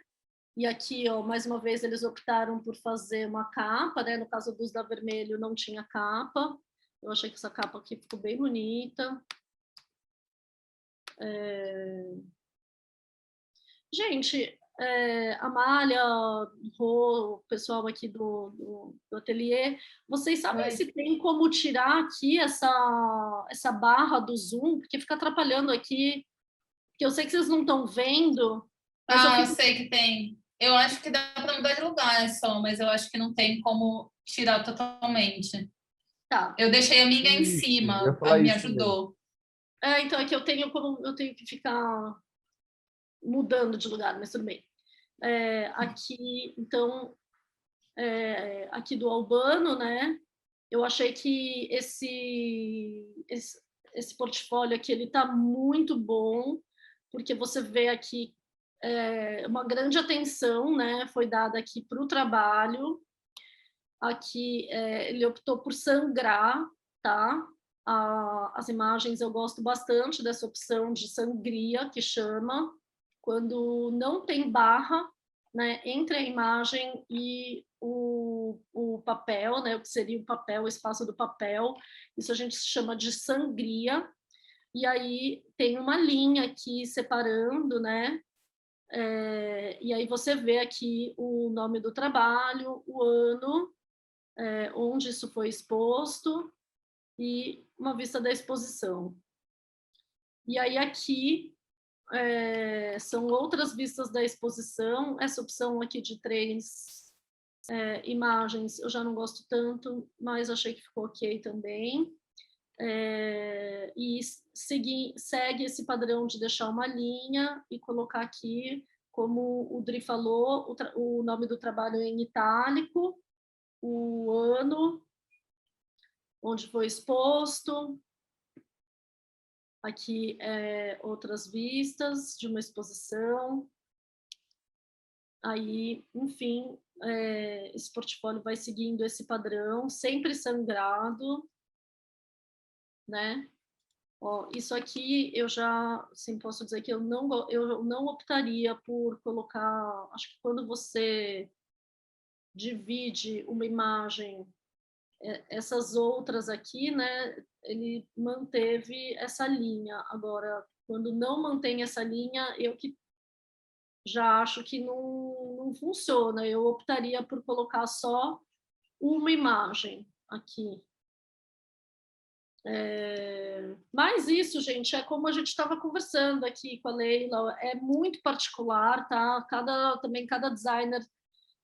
E aqui, ó, mais uma vez, eles optaram por fazer uma capa, né? No caso dos da Vermelho, não tinha capa. Eu achei que essa capa aqui ficou bem bonita. Gente, Amália, Rô, o pessoal aqui do ateliê, vocês sabem se tem como tirar aqui essa barra do Zoom? Porque fica atrapalhando aqui, porque eu sei que vocês não estão vendo, mas eu sei que tem. Eu acho que dá para mudar de lugar só, mas eu acho que não tem como tirar totalmente. Tá. Eu deixei a minha em cima, me ajudou. Então aqui eu tenho que ficar mudando de lugar, mas tudo bem. Aqui, então, aqui do Albano, né? Eu achei que esse portfólio aqui, ele tá muito bom, porque você vê aqui uma grande atenção, né? Foi dada aqui para o trabalho. Aqui ele optou por sangrar, tá? As imagens eu gosto bastante dessa opção de sangria, que chama, quando não tem barra, né, entre a imagem e o papel, né, o que seria o papel, o espaço do papel, isso a gente chama de sangria, e aí tem uma linha aqui separando, né, e aí você vê aqui o nome do trabalho, o ano, onde isso foi exposto, e uma vista da exposição. E aí aqui são outras vistas da exposição. Essa opção aqui de 3 imagens eu já não gosto tanto, mas achei que ficou ok também. E segue esse padrão de deixar uma linha e colocar aqui, como o Dri falou, o nome do trabalho em itálico, o ano, onde foi exposto. Aqui outras vistas de uma exposição. Aí, enfim, esse portfólio vai seguindo esse padrão, sempre sangrado, né? Ó, isso aqui eu já, assim, posso dizer que eu não optaria por colocar, acho que quando você divide uma imagem, essas outras aqui, né, ele manteve essa linha. Agora, quando não mantém essa linha, eu que já acho que não funciona. Eu optaria por colocar só uma imagem aqui. Mas isso, gente, é como a gente estava conversando aqui com a Leila, é muito particular, tá? Cada designer,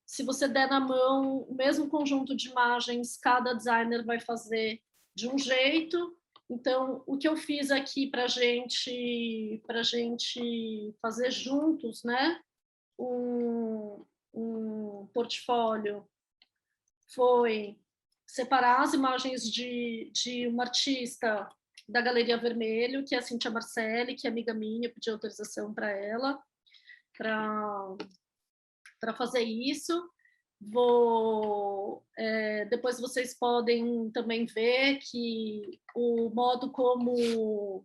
se você der na mão o mesmo conjunto de imagens, cada designer vai fazer de um jeito. Então, o que eu fiz aqui para gente fazer juntos, né? Um portfólio foi separar as imagens de uma artista da Galeria Vermelho, que é a Cíntia Marcelli, que é amiga minha, eu pedi autorização para ela para fazer isso. Depois vocês podem também ver que o modo como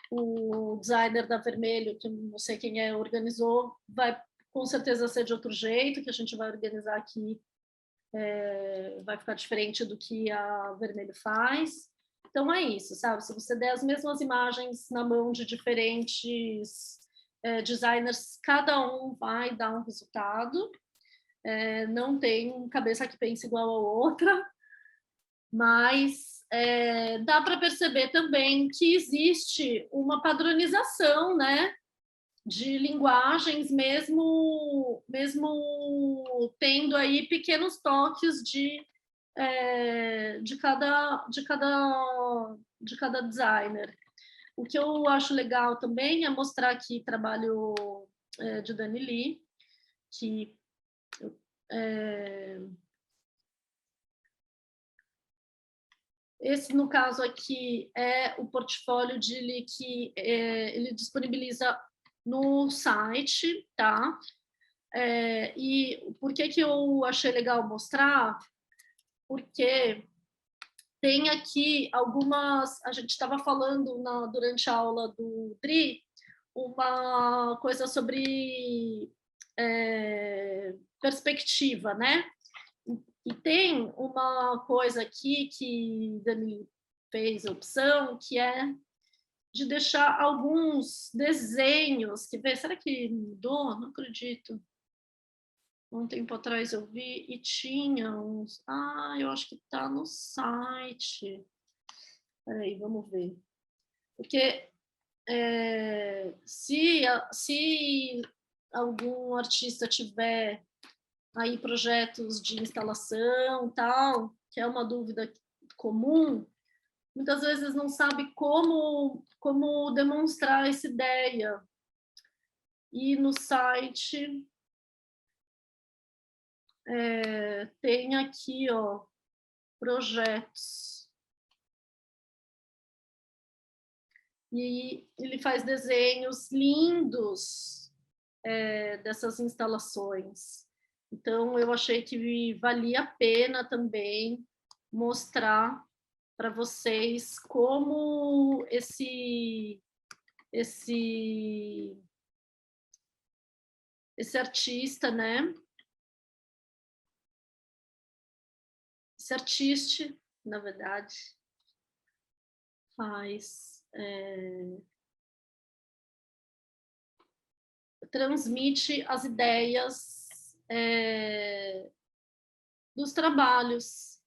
o designer da Vermelho, que não sei quem organizou, vai com certeza ser de outro jeito, que a gente vai organizar aqui, vai ficar diferente do que a Vermelho faz. Então é isso, sabe? Se você der as mesmas imagens na mão de diferentes designers, cada um vai dar um resultado. Não tem cabeça que pense igual a outra, mas dá para perceber também que existe uma padronização, né, de linguagens, mesmo tendo aí pequenos toques de cada designer. o que eu acho legal também é mostrar aqui trabalho de Dani Lee, que esse, no caso aqui, é o portfólio dele que ele disponibiliza no site, tá? E por que eu achei legal mostrar? Porque tem aqui algumas... A gente estava falando durante a aula do Dri, uma coisa sobre perspectiva, né? E tem uma coisa aqui que Dani fez a opção, que é de deixar alguns desenhos, será que mudou? Não acredito. Um tempo atrás eu vi e tinha uns... eu acho que está no site. Peraí, vamos ver. Porque se algum artista tiver aí projetos de instalação, tal, que é uma dúvida comum, muitas vezes não sabe como demonstrar essa ideia. E no site tem aqui, ó, projetos. E ele faz desenhos lindos dessas instalações. Então, eu achei que valia a pena também mostrar para vocês como esse artista, né? Esse artista, na verdade, transmite as ideias dos trabalhos.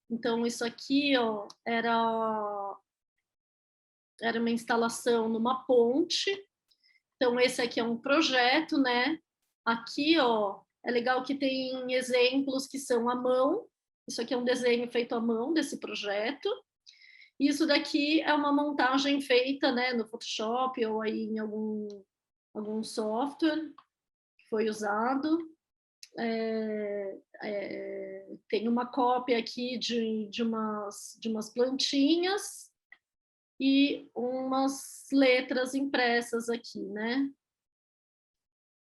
Então, isso aqui, ó, era uma instalação numa ponte. Então, esse aqui é um projeto, né? Aqui, ó, é legal que tem exemplos que são à mão. Isso aqui é um desenho feito à mão desse projeto. Isso daqui é uma montagem feita, né, no Photoshop ou aí em algum software que foi usado. Tem uma cópia aqui de umas plantinhas e umas letras impressas aqui, né?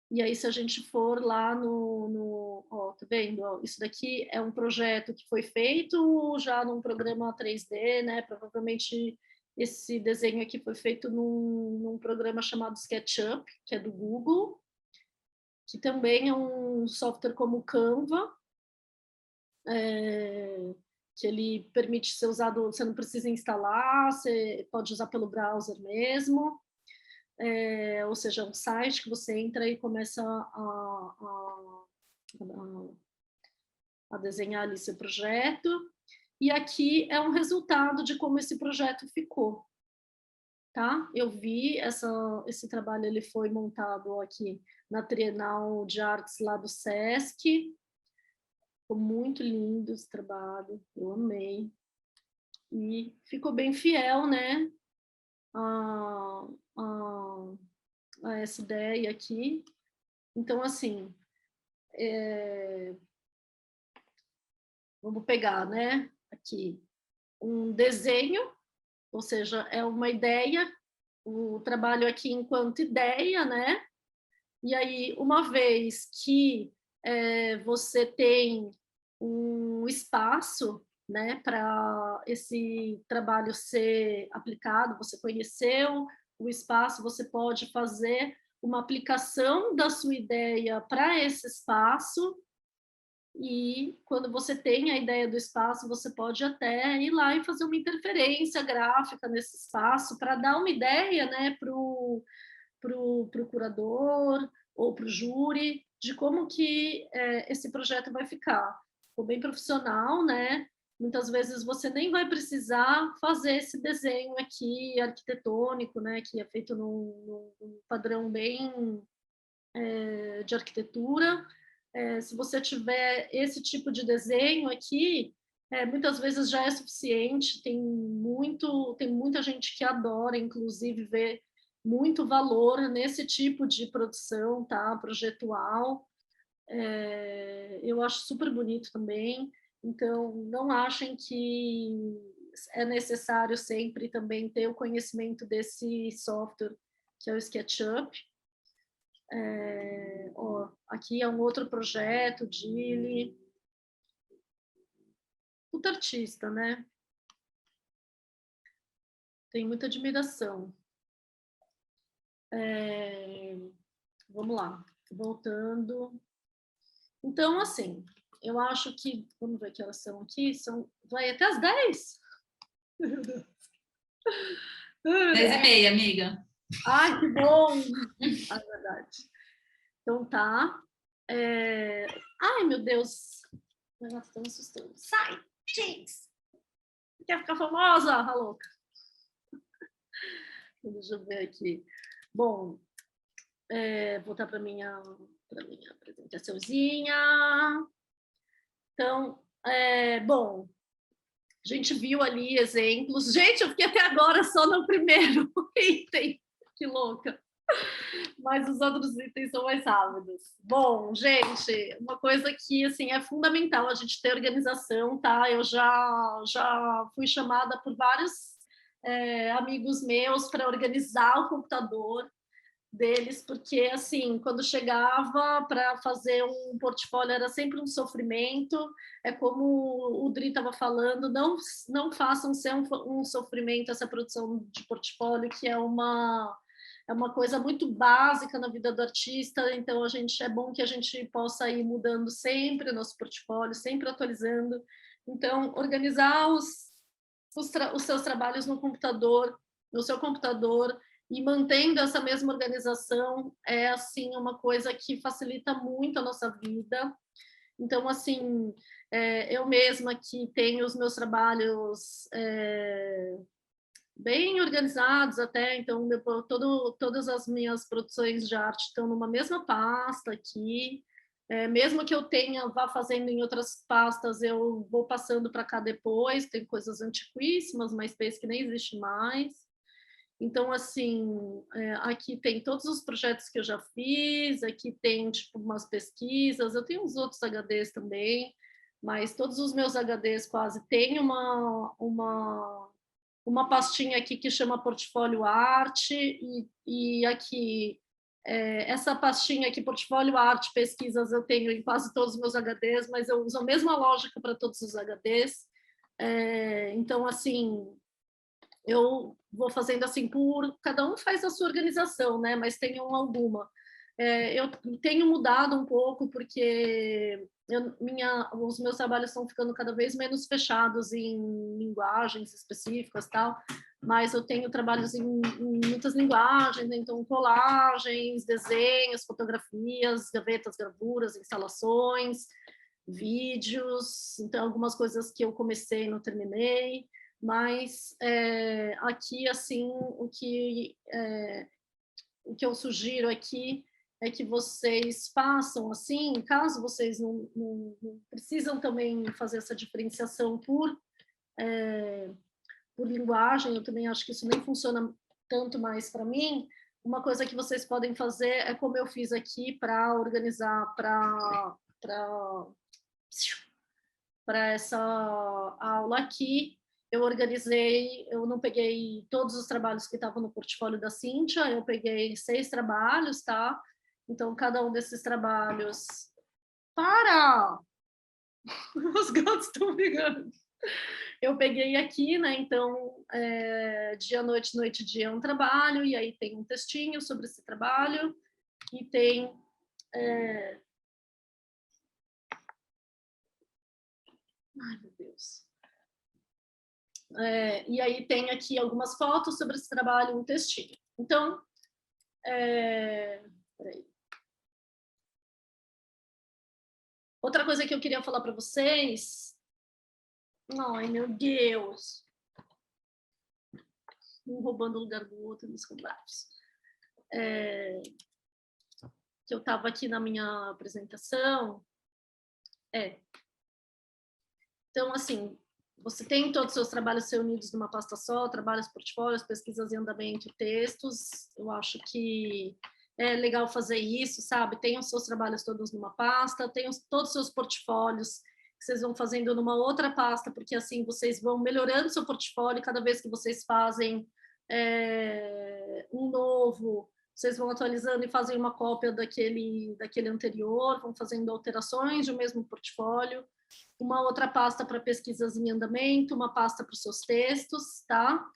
E aí, se a gente for lá ó, tá vendo? Ó, isso daqui é um projeto que foi feito já num programa 3D, né? Provavelmente esse desenho aqui foi feito num programa chamado SketchUp, que é do Google, que também é um software como o Canva, que ele permite ser usado, você não precisa instalar, você pode usar pelo browser mesmo. Ou seja, um site que você entra e começa a desenhar ali seu projeto. E aqui é um resultado de como esse projeto ficou. Tá? Eu vi esse trabalho, ele foi montado aqui na Trienal de Artes lá do Sesc. Ficou muito lindo esse trabalho, eu amei. E ficou bem fiel, né? A essa ideia aqui. Então, assim, vamos pegar, né, aqui, um desenho, ou seja, é uma ideia, o trabalho aqui enquanto ideia, né? E aí, uma vez que você tem um espaço, né, para esse trabalho ser aplicado, você conheceu o espaço, você pode fazer uma aplicação da sua ideia para esse espaço, e quando você tem a ideia do espaço, você pode até ir lá e fazer uma interferência gráfica nesse espaço para dar uma ideia, né, para o curador ou para o júri de como que esse projeto vai ficar. Ficou bem profissional, né? Muitas vezes você nem vai precisar fazer esse desenho aqui arquitetônico, né? Que é feito num padrão bem de arquitetura. Se você tiver esse tipo de desenho aqui, muitas vezes já é suficiente, tem muita gente que adora, inclusive, ver muito valor nesse tipo de produção, tá? Projetual. Eu acho super bonito também, então não achem que é necessário sempre também ter o conhecimento desse software, que é o SketchUp. Aqui é um outro projeto, Dili. Puta artista, né? Tenho muita admiração. Vamos lá, voltando. Então, assim, eu acho que... Vamos ver que elas são aqui. Vai até as 10? 10h30, amiga. Ai, que bom! É verdade. Então, tá. Ai, meu Deus. O negócio tá me assustando. Sai, Jinx! Quer ficar famosa, a louca? Deixa eu ver aqui. Bom, voltar para minha apresentaçãozinha. Então, bom, a gente viu ali exemplos. Gente, eu fiquei até agora só no primeiro item. Que louca. Mas os outros itens são mais rápidos. Bom, gente, uma coisa que assim é fundamental a gente ter organização, tá? Eu já fui chamada por vários amigos meus para organizar o computador deles, porque assim, quando chegava para fazer um portfólio era sempre um sofrimento. É como o Dri estava falando, não façam ser um sofrimento essa produção de portfólio, que é uma coisa muito básica na vida do artista. Então é bom que a gente possa ir mudando sempre o nosso portfólio, sempre atualizando. Então, organizar os seus trabalhos no seu computador, e mantendo essa mesma organização é assim uma coisa que facilita muito a nossa vida. Então, assim, eu mesma que tenho os meus trabalhos bem organizados até, então todas as minhas produções de arte estão numa mesma pasta aqui. Mesmo que eu vá fazendo em outras pastas, eu vou passando para cá depois. Tem coisas antiquíssimas, MySpace que nem existe mais. Então, assim, aqui tem todos os projetos que eu já fiz, aqui tem, tipo, umas pesquisas, eu tenho uns outros HDs também, mas todos os meus HDs quase têm uma pastinha aqui que chama Portfólio Arte, e aqui, essa pastinha aqui, Portfólio Arte, Pesquisas, eu tenho em quase todos os meus HDs, mas eu uso a mesma lógica para todos os HDs. Então, assim, eu vou fazendo assim cada um faz a sua organização, né? Mas tenham alguma. Eu tenho mudado um pouco porque os meus trabalhos estão ficando cada vez menos fechados em linguagens específicas, tal. Mas eu tenho trabalhos em muitas linguagens, então colagens, desenhos, fotografias, gavetas, gravuras, instalações, vídeos. Então algumas coisas que eu comecei e não terminei. Mas aqui, assim, o que eu sugiro aqui é que vocês façam assim, caso vocês não precisam também fazer essa diferenciação por linguagem, eu também acho que isso nem funciona tanto mais para mim. Uma coisa que vocês podem fazer é como eu fiz aqui para organizar para essa aula aqui. Eu organizei, eu não peguei todos os trabalhos que estavam no portfólio da Cíntia, eu peguei 6 trabalhos, tá? Então, cada um desses trabalhos... Para! Os gatos estão brigando. Eu peguei aqui, né? Então, dia, noite, noite, dia é um trabalho, e aí tem um textinho sobre esse trabalho, e tem... Ai, meu Deus. E aí tem aqui algumas fotos sobre esse trabalho, um textinho. Então, peraí. Outra coisa que eu queria falar para vocês... Ai, meu Deus! Um roubando o lugar do outro nos combates. Que eu estava aqui na minha apresentação. Então, assim, você tem todos os seus trabalhos reunidos numa pasta só, trabalhos, portfólios, pesquisas em andamento, textos. Eu acho que é legal fazer isso, sabe? Tem os seus trabalhos todos numa pasta, tem todos os seus portfólios que vocês vão fazendo numa outra pasta, porque assim vocês vão melhorando seu portfólio cada vez que vocês fazem um novo, vocês vão atualizando e fazem uma cópia daquele anterior, vão fazendo alterações do mesmo portfólio, uma outra pasta para pesquisas em andamento, uma pasta para os seus textos, tá?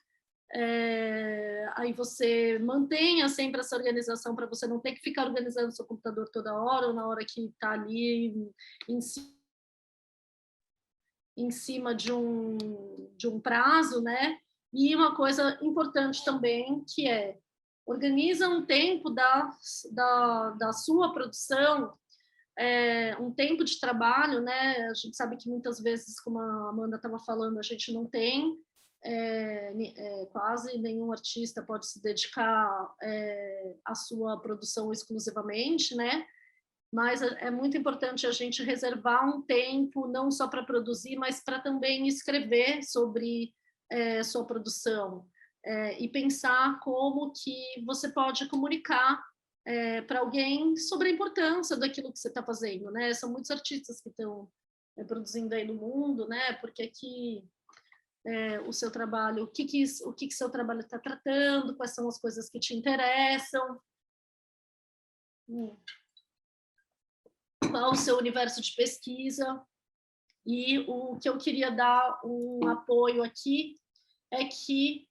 Aí você mantenha sempre essa organização para você não ter que ficar organizando seu computador toda hora, ou na hora que está ali em cima de um prazo, né? E uma coisa importante também, que organiza um tempo da sua produção, um tempo de trabalho, né? A gente sabe que muitas vezes, como a Amanda estava falando, a gente não tem, quase nenhum artista pode se dedicar à sua produção exclusivamente, né? Mas é muito importante a gente reservar um tempo, não só para produzir, mas para também escrever sobre sua produção, e pensar como que você pode comunicar para alguém sobre a importância daquilo que você está fazendo, né? São muitos artistas que estão produzindo aí no mundo, né? Porque aqui o seu trabalho, o que seu trabalho está tratando, quais são as coisas que te interessam, qual o seu universo de pesquisa. E o que eu queria dar um apoio aqui é que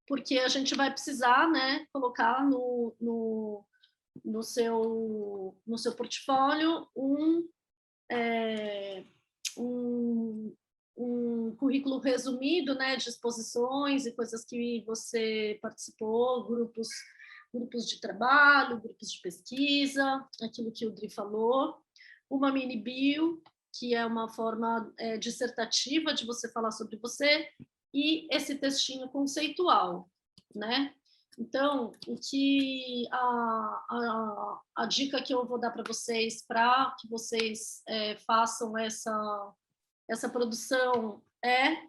porque a gente vai precisar, né, colocar no seu portfólio um currículo resumido, né, de exposições e coisas que você participou, grupos de trabalho, grupos de pesquisa, aquilo que o Dri falou, uma mini bio, que é uma forma dissertativa de você falar sobre você, e esse textinho conceitual, né? Então, a dica que eu vou dar para vocês, para que vocês façam essa produção, é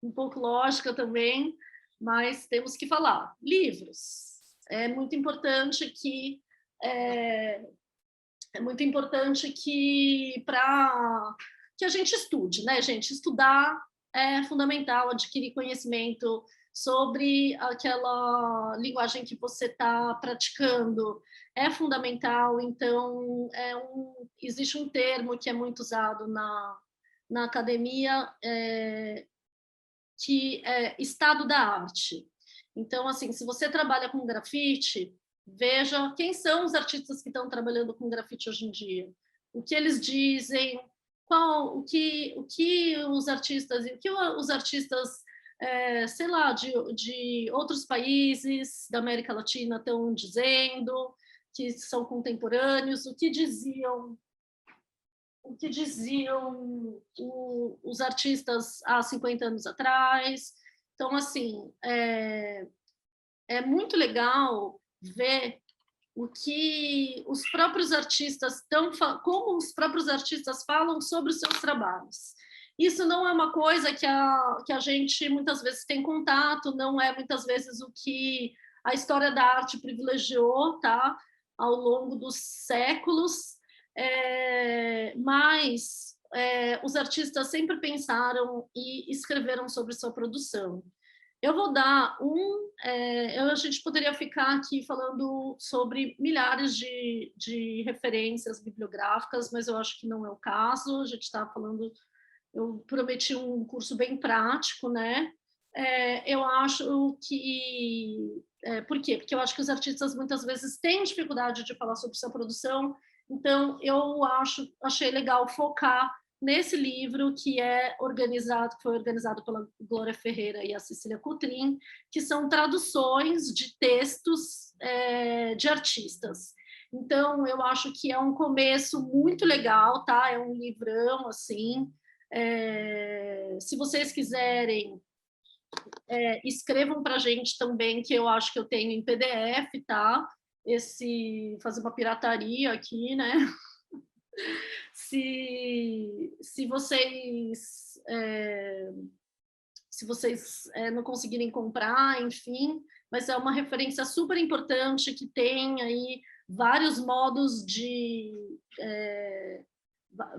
um pouco lógica também, mas temos que falar. Livros. É muito importante que para que a gente estude, né, gente? Estudar é fundamental, adquirir conhecimento sobre aquela linguagem que você está praticando é fundamental. Então, existe um termo que é muito usado na academia, que é estado da arte. Então, assim, se você trabalha com grafite, veja quem são os artistas que estão trabalhando com grafite hoje em dia, o que eles dizem, o que os artistas, sei lá, de outros países da América Latina estão dizendo, que são contemporâneos, o que diziam os artistas há 50 anos atrás. Então, assim, é muito legal ver o que os próprios artistas como os próprios artistas falam sobre os seus trabalhos. Isso não é uma coisa que a gente muitas vezes tem contato, não é muitas vezes o que a história da arte privilegiou, tá? Ao longo dos séculos, mas os artistas sempre pensaram e escreveram sobre sua produção. Eu vou dar a gente poderia ficar aqui falando sobre milhares de referências bibliográficas, mas eu acho que não é o caso. A gente está falando, eu prometi um curso bem prático, né? Eu acho que... por quê? Porque eu acho que os artistas muitas vezes têm dificuldade de falar sobre sua produção, então eu achei legal focar nesse livro que foi organizado pela Glória Ferreira e a Cecília Coutrin, que são traduções de textos de artistas. Então, eu acho que é um começo muito legal, tá? É um livrão, assim. Se vocês quiserem, escrevam para a gente também, que eu acho que eu tenho em PDF, tá? Fazer uma pirataria aqui, né? se vocês não conseguirem comprar, enfim, mas é uma referência super importante que tem aí vários modos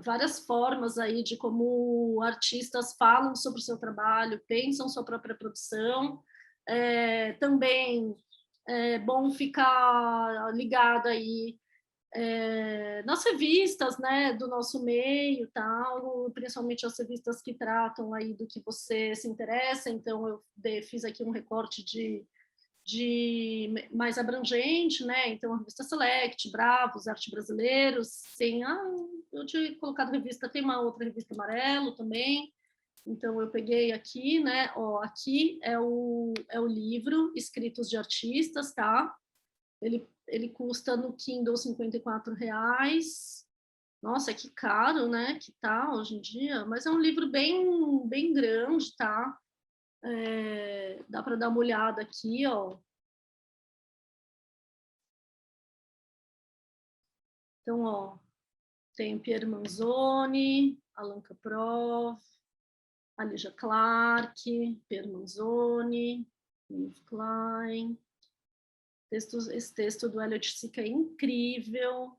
várias formas aí de como artistas falam sobre o seu trabalho, pensam sua própria produção. Também é bom ficar ligado aí nas revistas, né, do nosso meio, tal, principalmente as revistas que tratam aí do que você se interessa. Então eu fiz aqui um recorte de mais abrangente, né? Então a revista Select, Bravos, Arte Brasileiros, eu tinha colocado revista, tem uma outra revista Amarelo também. Então eu peguei aqui, né? Ó, aqui é o livro Escritos de Artistas, tá? Ele custa no Kindle R$54. Nossa, que caro, né? Que tá hoje em dia, mas é um livro bem grande, tá? Dá para dar uma olhada aqui, ó. Então, ó, tem Pierre Manzoni, Alan Kaprow, Alijah Clark, Pierre Manzoni, Yves Klein. Esse texto do Elliot Sica é incrível.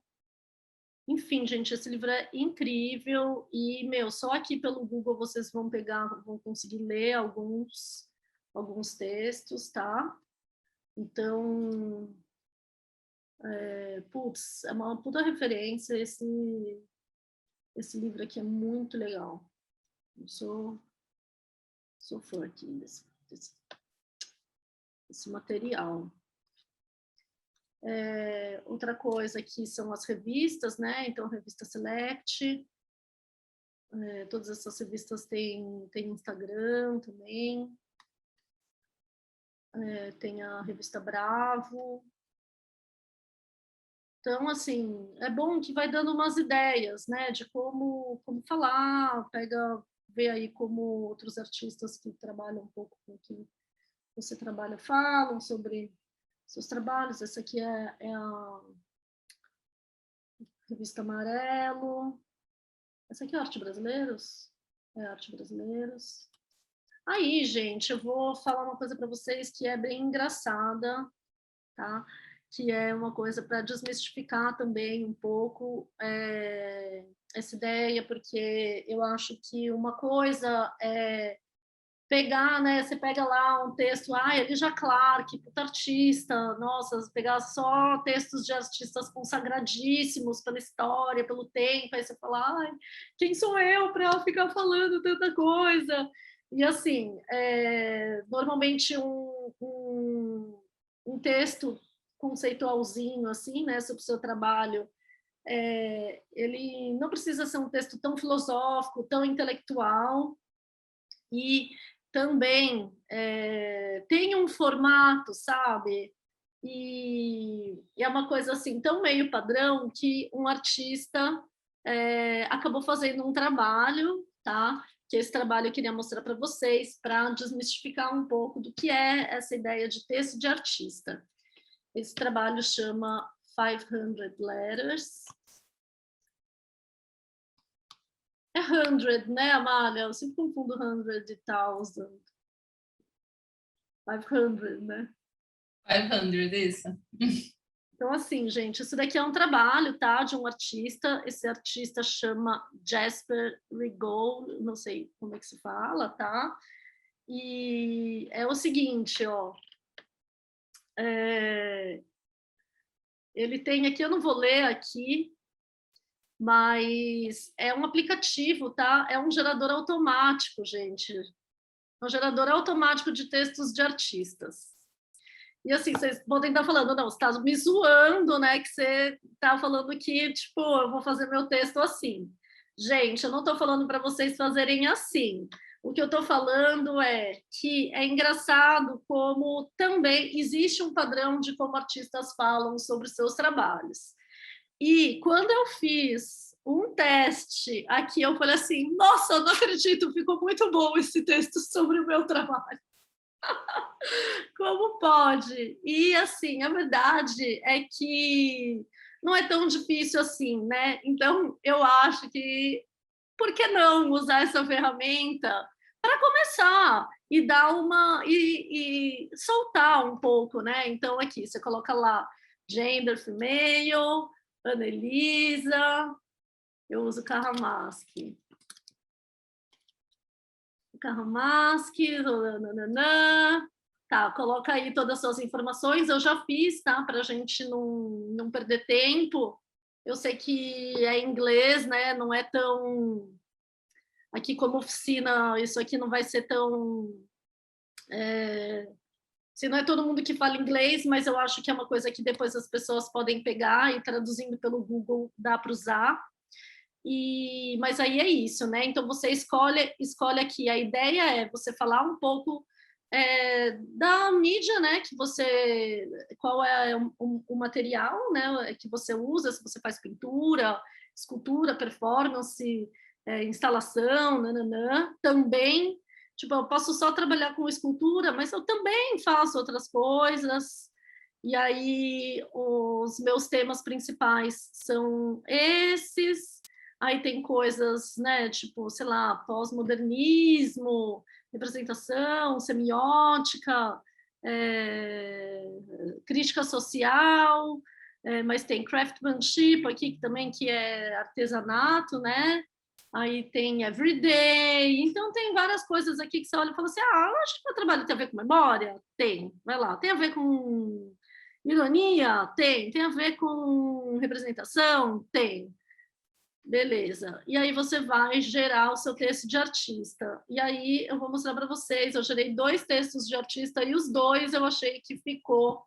Enfim, gente, esse livro é incrível e, só aqui pelo Google vocês vão conseguir ler alguns textos, tá? Então, é uma puta referência, esse livro aqui é muito legal. Eu sou fã aqui desse material. Outra coisa aqui são as revistas, né? Então, a revista Select, todas essas revistas têm Instagram também, tem a revista Bravo. Então, assim, é bom que vai dando umas ideias, né? De como falar, vê aí como outros artistas que trabalham um pouco com o que você trabalha falam sobre seus trabalhos. Essa aqui é a revista Amarelo. Essa aqui é Arte Brasileiros? É Arte Brasileiros. Aí, gente, eu vou falar uma coisa para vocês que é bem engraçada, tá? Que é uma coisa para desmistificar também um pouco essa ideia, porque eu acho que uma coisa é pegar, né? Você pega lá um texto, Elijah Clark, puta artista, nossa, pegar só textos de artistas consagradíssimos pela história, pelo tempo, aí você fala, quem sou eu para ficar falando tanta coisa? E assim, normalmente um texto conceitualzinho, assim, né, sobre o seu trabalho, ele não precisa ser um texto tão filosófico, tão intelectual, e também tem um formato, sabe? E é uma coisa assim tão meio padrão que um artista acabou fazendo um trabalho, tá? Que esse trabalho eu queria mostrar para vocês, para desmistificar um pouco do que é essa ideia de texto de artista. Esse trabalho chama 500 Letters. É 100, né, Amália? Eu sempre confundo 100 e 1000. 500, né? 500, isso. Então, assim, gente, isso daqui é um trabalho, tá? De um artista. Esse artista chama Jasper Rigaud, não sei como é que se fala, tá? E é o seguinte, ó. Ele tem aqui, eu não vou ler aqui, mas é um aplicativo, tá? É um gerador automático, gente. É um gerador automático de textos de artistas. E assim, vocês podem estar falando, não, você está me zoando, né? Que você está falando que, tipo, eu vou fazer meu texto assim. Gente, eu não estou falando para vocês fazerem assim. O que eu estou falando é que é engraçado como também existe um padrão de como artistas falam sobre seus trabalhos. E quando eu fiz um teste aqui, eu falei assim, nossa, eu não acredito, ficou muito bom esse texto sobre o meu trabalho. Como pode? E, assim, a verdade é que não é tão difícil assim, né? Então, eu acho que por que não usar essa ferramenta para começar e dar e soltar um pouco, né? Então, aqui, você coloca lá gender female, Anelisa, eu uso Carramaski. Carramaski, nananã. Tá, coloca aí todas as suas informações. Eu já fiz, tá? Para a gente não perder tempo. Eu sei que é inglês, né? Não é tão... Aqui como oficina, isso aqui não vai ser tão... Se não é todo mundo que fala inglês, mas eu acho que é uma coisa que depois as pessoas podem pegar e traduzindo pelo Google dá para usar. Mas aí é isso, né? Então você escolhe aqui. A ideia é você falar um pouco da mídia, né? Que você, qual é o material, né? Que você usa, se você faz pintura, escultura, performance, instalação, nananã. Também, tipo, eu posso só trabalhar com escultura, mas eu também faço outras coisas. E aí os meus temas principais são esses. Aí tem coisas, né, tipo, sei lá, pós-modernismo, representação, semiótica, crítica social, mas tem craftsmanship aqui também, que é artesanato, né? Aí tem everyday, então tem várias coisas aqui que você olha e fala assim, eu acho que meu trabalho tem a ver com memória? Tem, vai lá. Tem a ver com ironia? Tem a ver com representação? Tem. Beleza. E aí você vai gerar o seu texto de artista. E aí eu vou mostrar para vocês, eu gerei 2 textos de artista e os 2 eu achei que ficou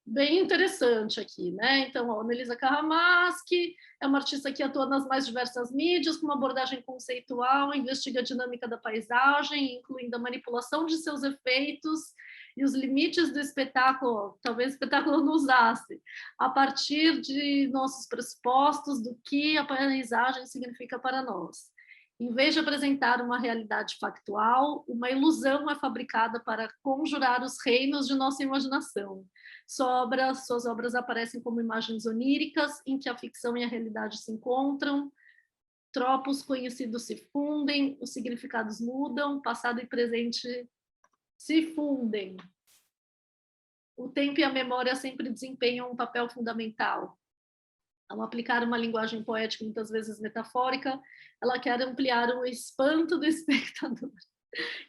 bem interessante aqui, né? Então, a Anelisa Carramaski é uma artista que atua nas mais diversas mídias, com uma abordagem conceitual, investiga a dinâmica da paisagem, incluindo a manipulação de seus efeitos e os limites do espetáculo, talvez o espetáculo não usasse, a partir de nossos pressupostos do que a paisagem significa para nós. Em vez de apresentar uma realidade factual, uma ilusão é fabricada para conjurar os reinos de nossa imaginação. Suas obras aparecem como imagens oníricas, em que a ficção e a realidade se encontram, tropos conhecidos se fundem, os significados mudam, passado e presente se fundem. O tempo e a memória sempre desempenham um papel fundamental. Ao aplicar uma linguagem poética, muitas vezes metafórica, ela quer ampliar o espanto do espectador.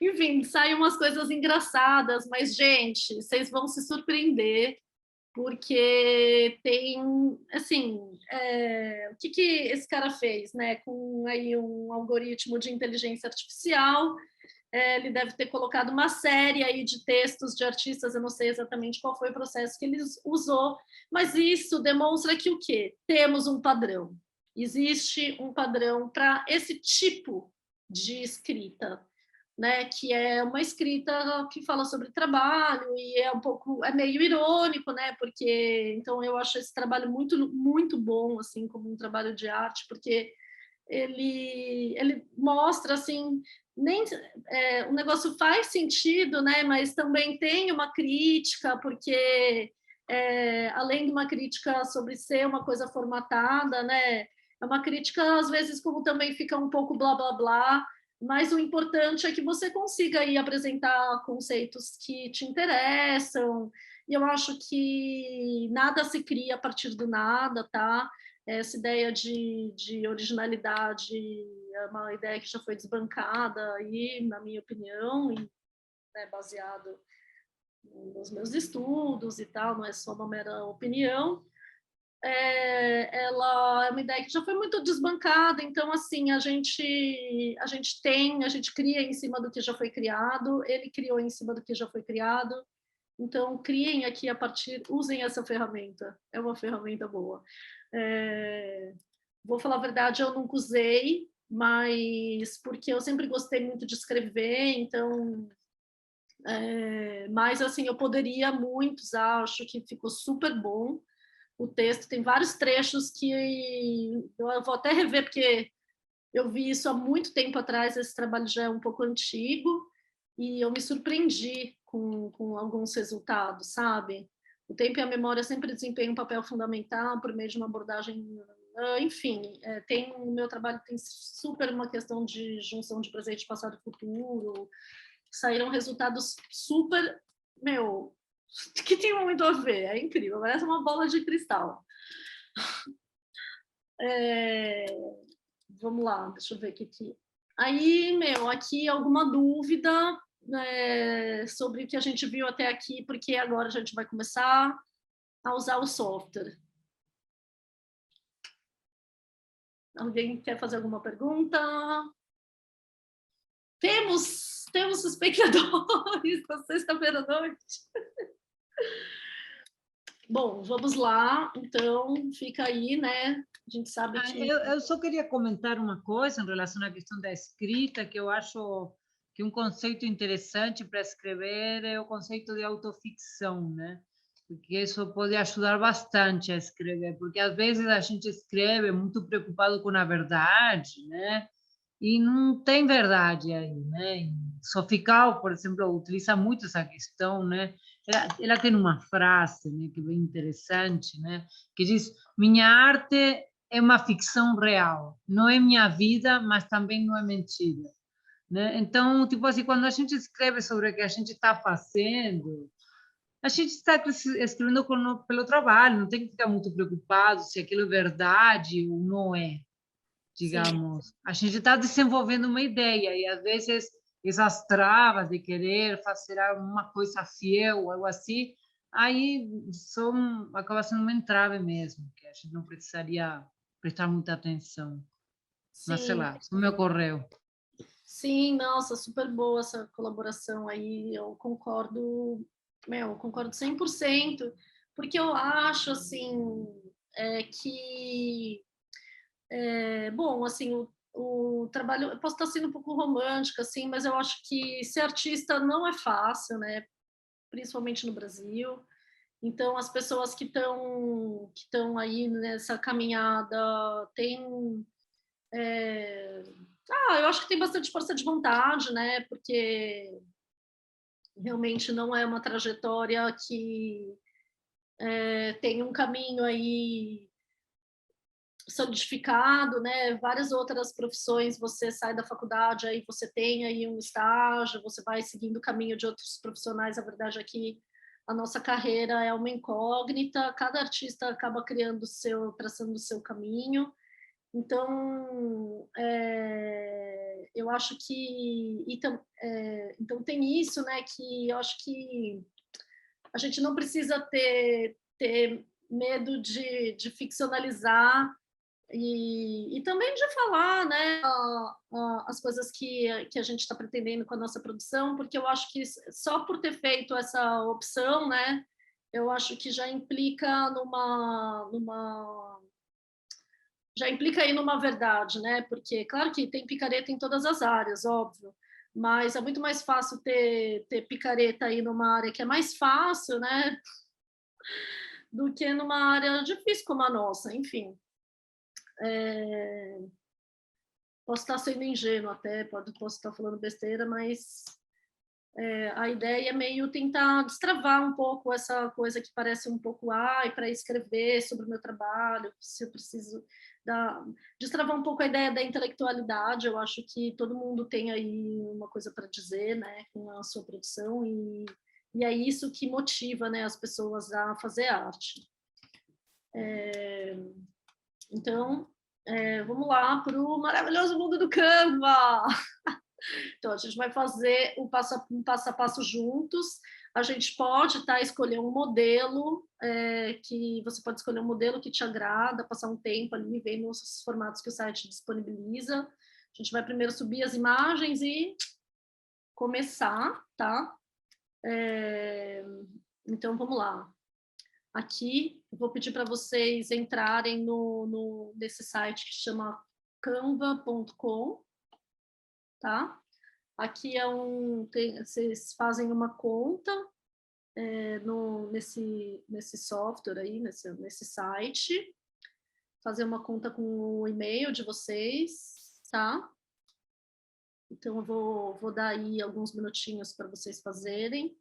Enfim, saem umas coisas engraçadas, mas, gente, vocês vão se surpreender, porque tem, assim, o que esse cara fez, né? Com aí um algoritmo de inteligência artificial, ele deve ter colocado uma série aí de textos de artistas, eu não sei exatamente qual foi o processo que ele usou, mas isso demonstra que o quê? Temos um padrão. Existe um padrão para esse tipo de escrita, né? Que é uma escrita que fala sobre trabalho e é meio irônico, né? Porque então eu acho esse trabalho muito muito bom, assim, como um trabalho de arte, porque ele mostra assim o negócio faz sentido, né? Mas também tem uma crítica, porque além de uma crítica sobre ser uma coisa formatada, né? É uma crítica às vezes como também fica um pouco blá blá blá, mas o importante é que você consiga aí apresentar conceitos que te interessam. E eu acho que nada se cria a partir do nada, tá? Essa ideia de originalidade é uma ideia que já foi desbancada aí, na minha opinião, e baseado nos meus estudos e tal, não é só uma mera opinião. Ela é uma ideia que já foi muito desbancada, então assim a gente cria em cima do que já foi criado, ele criou em cima do que já foi criado, então criem aqui a partir, usem essa ferramenta, é uma ferramenta boa. Vou falar a verdade, eu nunca usei, mas porque eu sempre gostei muito de escrever, então mas assim eu poderia muito usar, acho que ficou super bom. O texto tem vários trechos que eu vou até rever, porque eu vi isso há muito tempo atrás, esse trabalho já é um pouco antigo, e eu me surpreendi com alguns resultados, sabe? O tempo e a memória sempre desempenham um papel fundamental por meio de uma abordagem, enfim, o meu trabalho tem super uma questão de junção de presente, passado e futuro, saíram resultados super, que tem muito a ver, é incrível, parece uma bola de cristal. Vamos lá, deixa eu ver o que. Aí, aqui alguma dúvida sobre o que a gente viu até aqui, porque agora a gente vai começar a usar o software. Alguém quer fazer alguma pergunta? Temos espectadores na sexta-feira à noite. Bom, vamos lá, então fica aí, né? A gente sabe que... Eu só queria comentar uma coisa em relação à questão da escrita, que eu acho que um conceito interessante para escrever é o conceito de autoficção, né? Porque isso pode ajudar bastante a escrever, porque às vezes a gente escreve muito preocupado com a verdade, né? E não tem verdade aí, né? Em Sofical, por exemplo, utiliza muito essa questão, né? Ela tem uma frase, né, que é bem interessante, né? Que diz: minha arte é uma ficção real, não é minha vida, mas também não é mentira, né? Então, tipo assim, quando a gente escreve sobre o que a gente está fazendo, a gente está escrevendo pelo trabalho, não tem que ficar muito preocupado se aquilo é verdade ou não é, digamos. Sim. A gente está desenvolvendo uma ideia e, às vezes, essas travas de querer fazer alguma coisa fiel, algo assim, aí acaba sendo uma entrave mesmo, que a gente não precisaria prestar muita atenção. Sim. Mas, sei lá, isso me ocorreu. Sim, nossa, super boa essa colaboração aí, eu concordo 100%, porque eu acho, assim, que, bom, assim, o trabalho, eu posso estar sendo um pouco romântica, assim, mas eu acho que ser artista não é fácil, né, principalmente no Brasil. Então, as pessoas que estão aí nessa caminhada têm... eu acho que tem bastante força de vontade, né? Porque realmente não é uma trajetória que tem um caminho aí solidificado, né? Várias outras profissões, você sai da faculdade, aí você tem aí um estágio, você vai seguindo o caminho de outros profissionais. A verdade é que a nossa carreira é uma incógnita, cada artista acaba traçando o seu caminho. Então, eu acho que... Então, tem isso, né, que eu acho que a gente não precisa ter medo de ficcionalizar e também de falar, né, as coisas que a gente está pretendendo com a nossa produção, porque eu acho que só por ter feito essa opção, né, eu acho que já implica aí numa verdade, né? Porque, claro que tem picareta em todas as áreas, óbvio, mas é muito mais fácil ter picareta aí numa área que é mais fácil, né? Do que numa área difícil como a nossa, enfim. Posso estar sendo ingênuo até, posso estar falando besteira, mas a ideia é meio tentar destravar um pouco essa coisa que parece um pouco para escrever sobre o meu trabalho, se eu preciso destravar um pouco a ideia da intelectualidade. Eu acho que todo mundo tem aí uma coisa para dizer, né, com a sua produção, e é isso que motiva, né, as pessoas a fazer arte. Então, vamos lá para o maravilhoso mundo do Canva! Então, a gente vai fazer um passo a passo juntos. A gente pode escolher um modelo, que você pode escolher um modelo que te agrada, passar um tempo ali, vendo os formatos que o site disponibiliza. A gente vai primeiro subir as imagens e começar, tá? Então, vamos lá. Aqui, eu vou pedir para vocês entrarem nesse site que chama canva.com, tá? Aqui vocês fazem uma conta nesse software aí, nesse site, fazer uma conta com o e-mail de vocês, tá? Então, eu vou dar aí alguns minutinhos para vocês fazerem.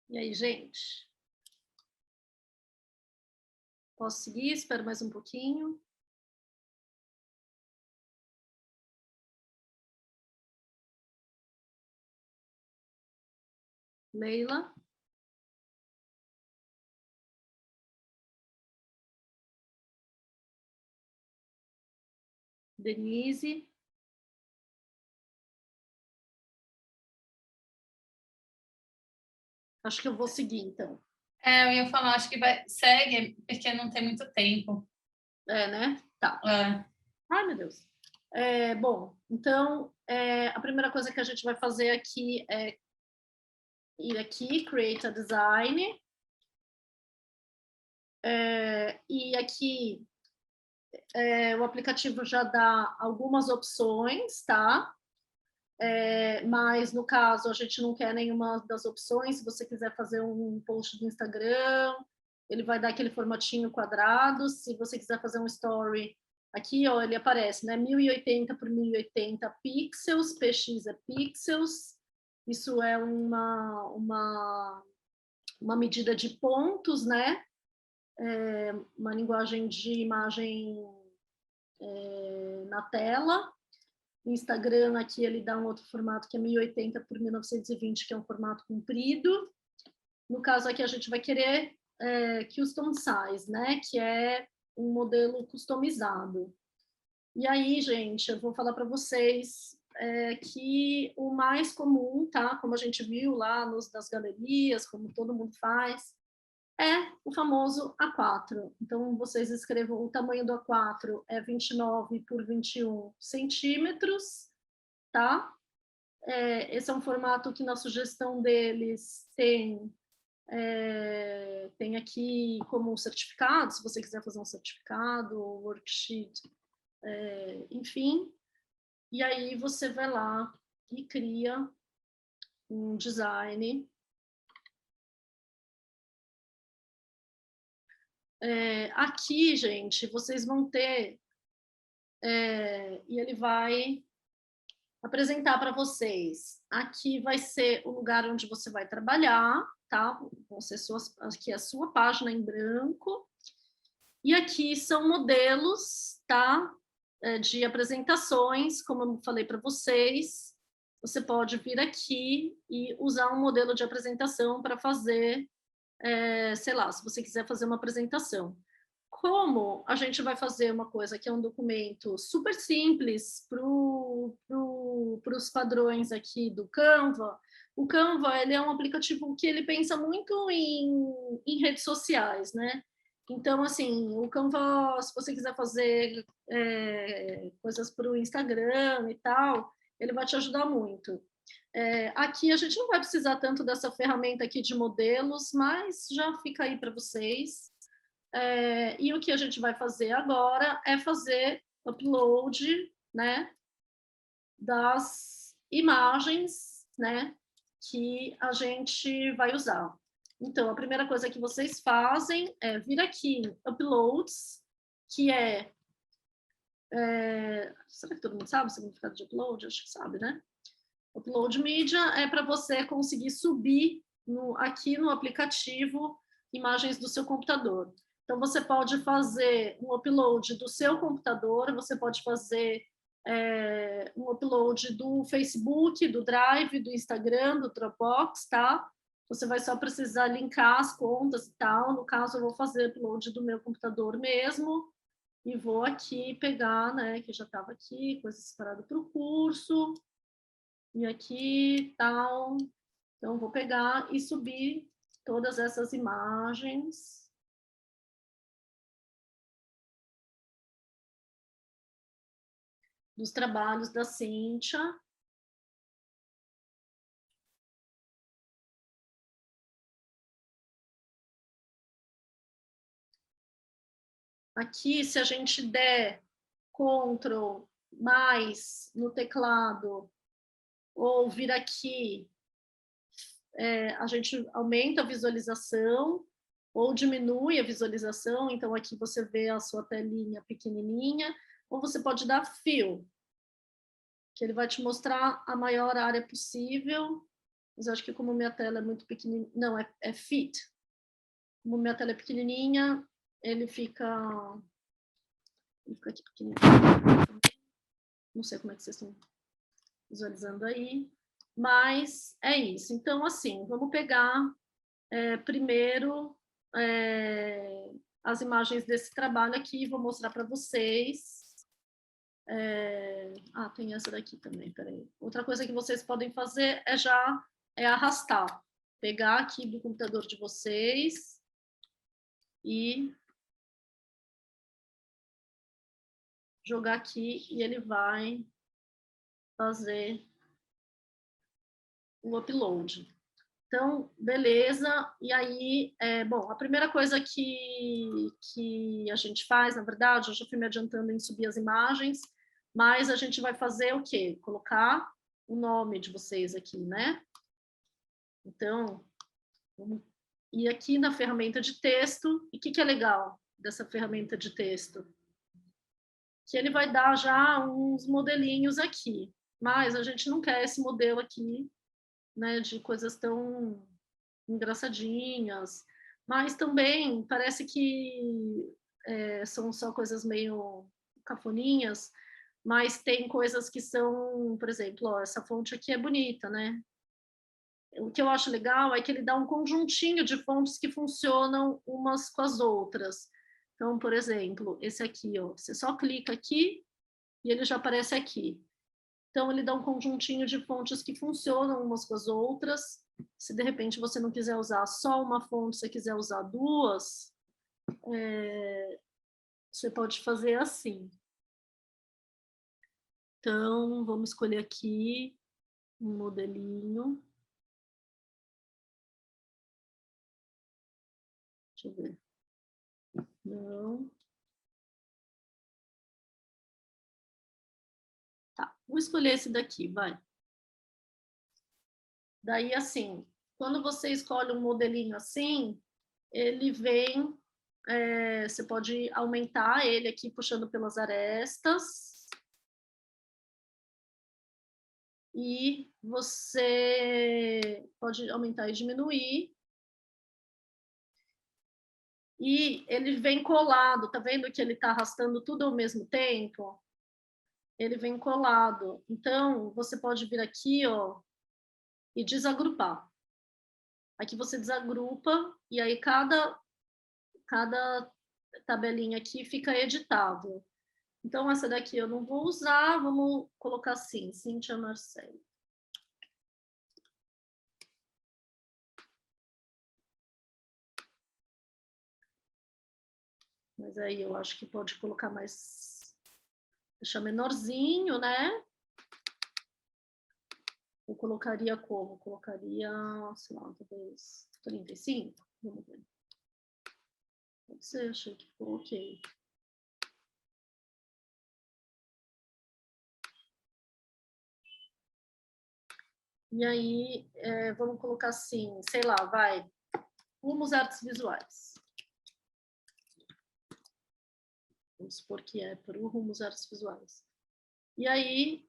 E aí, gente? Posso seguir? Espero mais um pouquinho. Leila? Denise? Acho que eu vou seguir, então. Eu ia falar, acho que segue, porque não tem muito tempo. Né? Tá. Ai, meu Deus. Bom, então, a primeira coisa que a gente vai fazer aqui é ir aqui, Create a Design. E aqui o aplicativo já dá algumas opções, tá? Mas, no caso, a gente não quer nenhuma das opções. Se você quiser fazer um post do Instagram, ele vai dar aquele formatinho quadrado. Se você quiser fazer um story, aqui, ó, ele aparece, né? 1080 por 1080 pixels, px é pixels. Isso é uma medida de pontos, né? Uma linguagem de imagem na tela. O Instagram aqui ele dá um outro formato que é 1080 por 1920, que é um formato comprido. No caso aqui a gente vai querer custom size, né? Que é um modelo customizado. E aí, gente, eu vou falar para vocês que o mais comum, tá? Como a gente viu lá das galerias, como todo mundo faz, é o famoso A4. Então, vocês escrevam, o tamanho do A4 é 29 por 21 centímetros, tá? Esse é um formato que na sugestão deles tem aqui como um certificado, se você quiser fazer um certificado, worksheet, enfim. E aí você vai lá e cria um design. Aqui, gente, vocês vão ter, e ele vai apresentar para vocês. Aqui vai ser o lugar onde você vai trabalhar, tá? Vão ser aqui a sua página em branco. E aqui são modelos, tá? De apresentações, como eu falei para vocês. Você pode vir aqui e usar um modelo de apresentação para fazer, sei lá, se você quiser fazer uma apresentação. Como a gente vai fazer uma coisa que é um documento super simples para os padrões aqui do Canva, o Canva ele é um aplicativo que ele pensa muito em redes sociais, né? Então, assim, o Canva, se você quiser fazer coisas para o Instagram e tal, ele vai te ajudar muito. Aqui a gente não vai precisar tanto dessa ferramenta aqui de modelos, mas já fica aí para vocês. E o que a gente vai fazer agora é fazer upload, né, das imagens, né, que a gente vai usar. Então, a primeira coisa que vocês fazem é vir aqui em Uploads, que será que todo mundo sabe o significado de upload? Acho que sabe, né? Upload Media é para você conseguir subir aqui no aplicativo imagens do seu computador. Então, você pode fazer um upload do seu computador, você pode fazer um upload do Facebook, do Drive, do Instagram, do Dropbox, tá? Você vai só precisar linkar as contas e tal. No caso, eu vou fazer upload do meu computador mesmo e vou aqui pegar, né, que já estava aqui, coisa separada para o curso. E aqui, tal. Então, vou pegar e subir todas essas imagens. Dos trabalhos da Cíntia. Aqui, se a gente der Ctrl mais no teclado, ou vir aqui, a gente aumenta a visualização, ou diminui a visualização, então aqui você vê a sua telinha pequenininha, ou você pode dar Fill, que ele vai te mostrar a maior área possível. Mas eu acho que como minha tela é muito pequenininha... Não, é fit. Como minha tela é pequenininha, ele fica aqui pequenininho. Não sei como é que vocês estão visualizando aí. Mas é isso. Então, assim, vamos pegar primeiro as imagens desse trabalho aqui, vou mostrar para vocês. Tem essa daqui também, peraí. Outra coisa que vocês podem fazer é arrastar. Pegar aqui do computador de vocês e jogar aqui e ele vai fazer o upload. Então, beleza. E aí, bom, a primeira coisa que a gente faz, na verdade, eu já fui me adiantando em subir as imagens, mas a gente vai fazer o quê? Colocar o nome de vocês aqui, né? Então, vamos ir aqui na ferramenta de texto. E o que é legal dessa ferramenta de texto? Que ele vai dar já uns modelinhos aqui, mas a gente não quer esse modelo aqui, né, de coisas tão engraçadinhas, mas também parece que são só coisas meio cafoninhas, mas tem coisas que são, por exemplo, ó, essa fonte aqui é bonita, né? O que eu acho legal é que ele dá um conjuntinho de fontes que funcionam umas com as outras. Então, por exemplo, esse aqui, ó, você só clica aqui e ele já aparece aqui. Então, ele dá um conjuntinho de fontes que funcionam umas com as outras. Se, de repente, você não quiser usar só uma fonte, você quiser usar duas, você pode fazer assim. Então, vamos escolher aqui um modelinho. Deixa eu ver. Não. Tá, vou escolher esse daqui, vai. Daí, assim, quando você escolhe um modelinho assim, ele vem, você pode aumentar ele aqui, puxando pelas arestas. E você pode aumentar e diminuir. E ele vem colado, tá vendo que ele está arrastando tudo ao mesmo tempo? Ele vem colado. Então, você pode vir aqui, ó, e desagrupar. Aqui você desagrupa, e aí cada tabelinha aqui fica editável. Então, essa daqui eu não vou usar, vamos colocar assim, Cíntia Marcelo. Mas aí eu acho que pode colocar mais, deixar menorzinho, né? Eu colocaria como? Colocaria, sei lá, talvez 35? Vamos ver. Pode ser, achei que ficou ok. E aí, vamos colocar assim, sei lá, vai, Rumos Artes Visuais. Vamos supor que é para o Rumos Artes Visuais. E aí,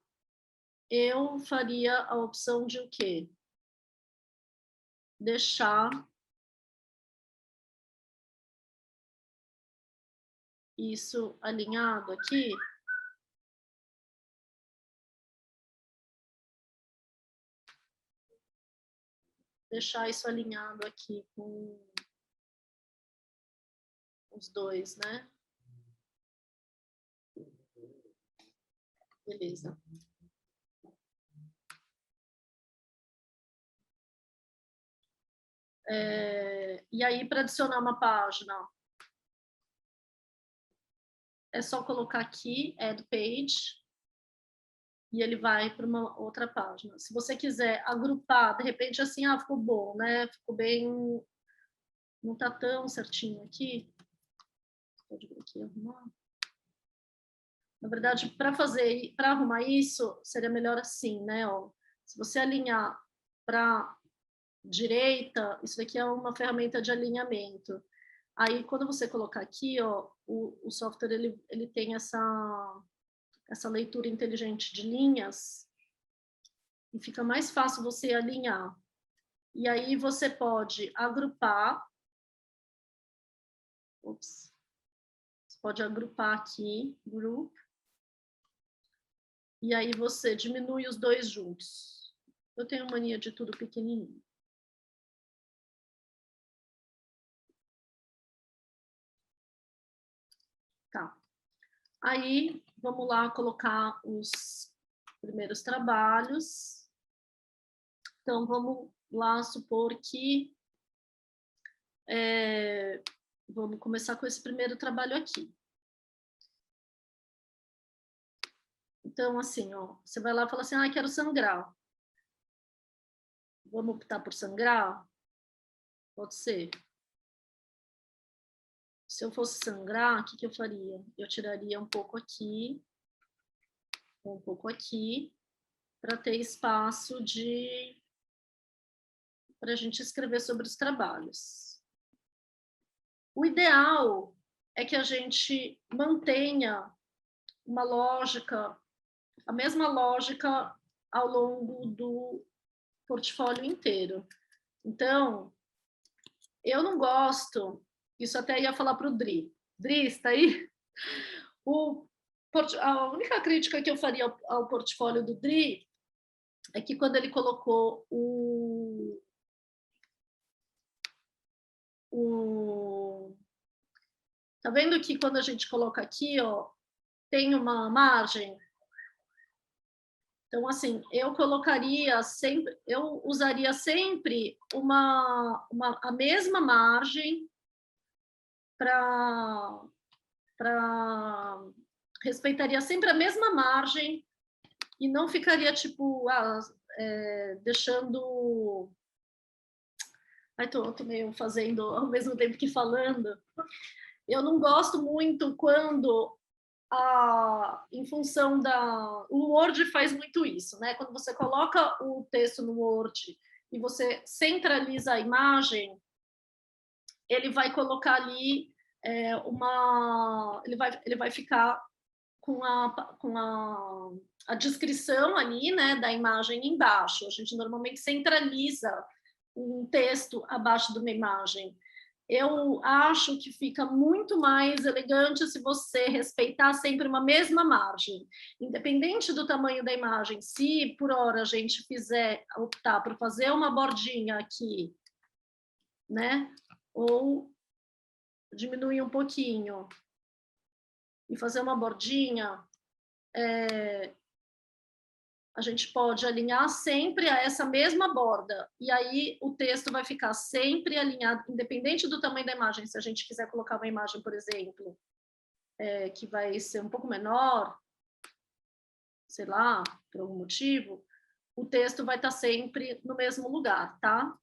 eu faria a opção de o quê? Deixar isso alinhado aqui. Deixar isso alinhado aqui com os dois, né? Beleza. E aí, para adicionar uma página, é só colocar aqui, Add Page, e ele vai para uma outra página. Se você quiser agrupar, de repente, assim, ficou bom, né? Ficou bem... Não está tão certinho aqui. Pode vir aqui e arrumar. Na verdade, para arrumar isso, seria melhor assim, né? Ó, se você alinhar para direita, isso daqui é uma ferramenta de alinhamento. Aí, quando você colocar aqui, ó, o software ele tem essa leitura inteligente de linhas e fica mais fácil você alinhar. E aí você pode agrupar. Ops. Você pode agrupar aqui, group. E aí você diminui os dois juntos. Eu tenho mania de tudo pequenininho. Tá. Aí, vamos lá colocar os primeiros trabalhos. Então, vamos lá supor que... vamos começar com esse primeiro trabalho aqui. Então, assim, ó, você vai lá e fala assim, ah, quero sangrar. Vamos optar por sangrar? Pode ser. Se eu fosse sangrar, o que eu faria? Eu tiraria um pouco aqui, para ter espaço para a gente escrever sobre os trabalhos. O ideal é que a gente mantenha uma lógica, a mesma lógica ao longo do portfólio inteiro. Então, eu não gosto, isso até ia falar para o Dri. Dri, está aí? A única crítica que eu faria ao portfólio do Dri é que quando ele colocou tá vendo que quando a gente coloca aqui, ó, tem uma margem? Então, assim, eu usaria sempre a mesma margem respeitaria sempre a mesma margem e não ficaria, tipo, deixando... Ai, tô meio fazendo ao mesmo tempo que falando. Eu não gosto muito quando, em função o Word faz muito isso, né? Quando você coloca o texto no Word e você centraliza a imagem, ele vai colocar ali ele vai ficar com a descrição ali, né, da imagem embaixo. A gente normalmente centraliza um texto abaixo de uma imagem. Eu acho que fica muito mais elegante se você respeitar sempre uma mesma margem, independente do tamanho da imagem. Se, por hora, a gente optar por fazer uma bordinha aqui, né, ou diminuir um pouquinho e fazer uma bordinha, a gente pode alinhar sempre a essa mesma borda, e aí o texto vai ficar sempre alinhado, independente do tamanho da imagem. Se a gente quiser colocar uma imagem, por exemplo, que vai ser um pouco menor, sei lá, por algum motivo, o texto vai estar sempre no mesmo lugar, tá?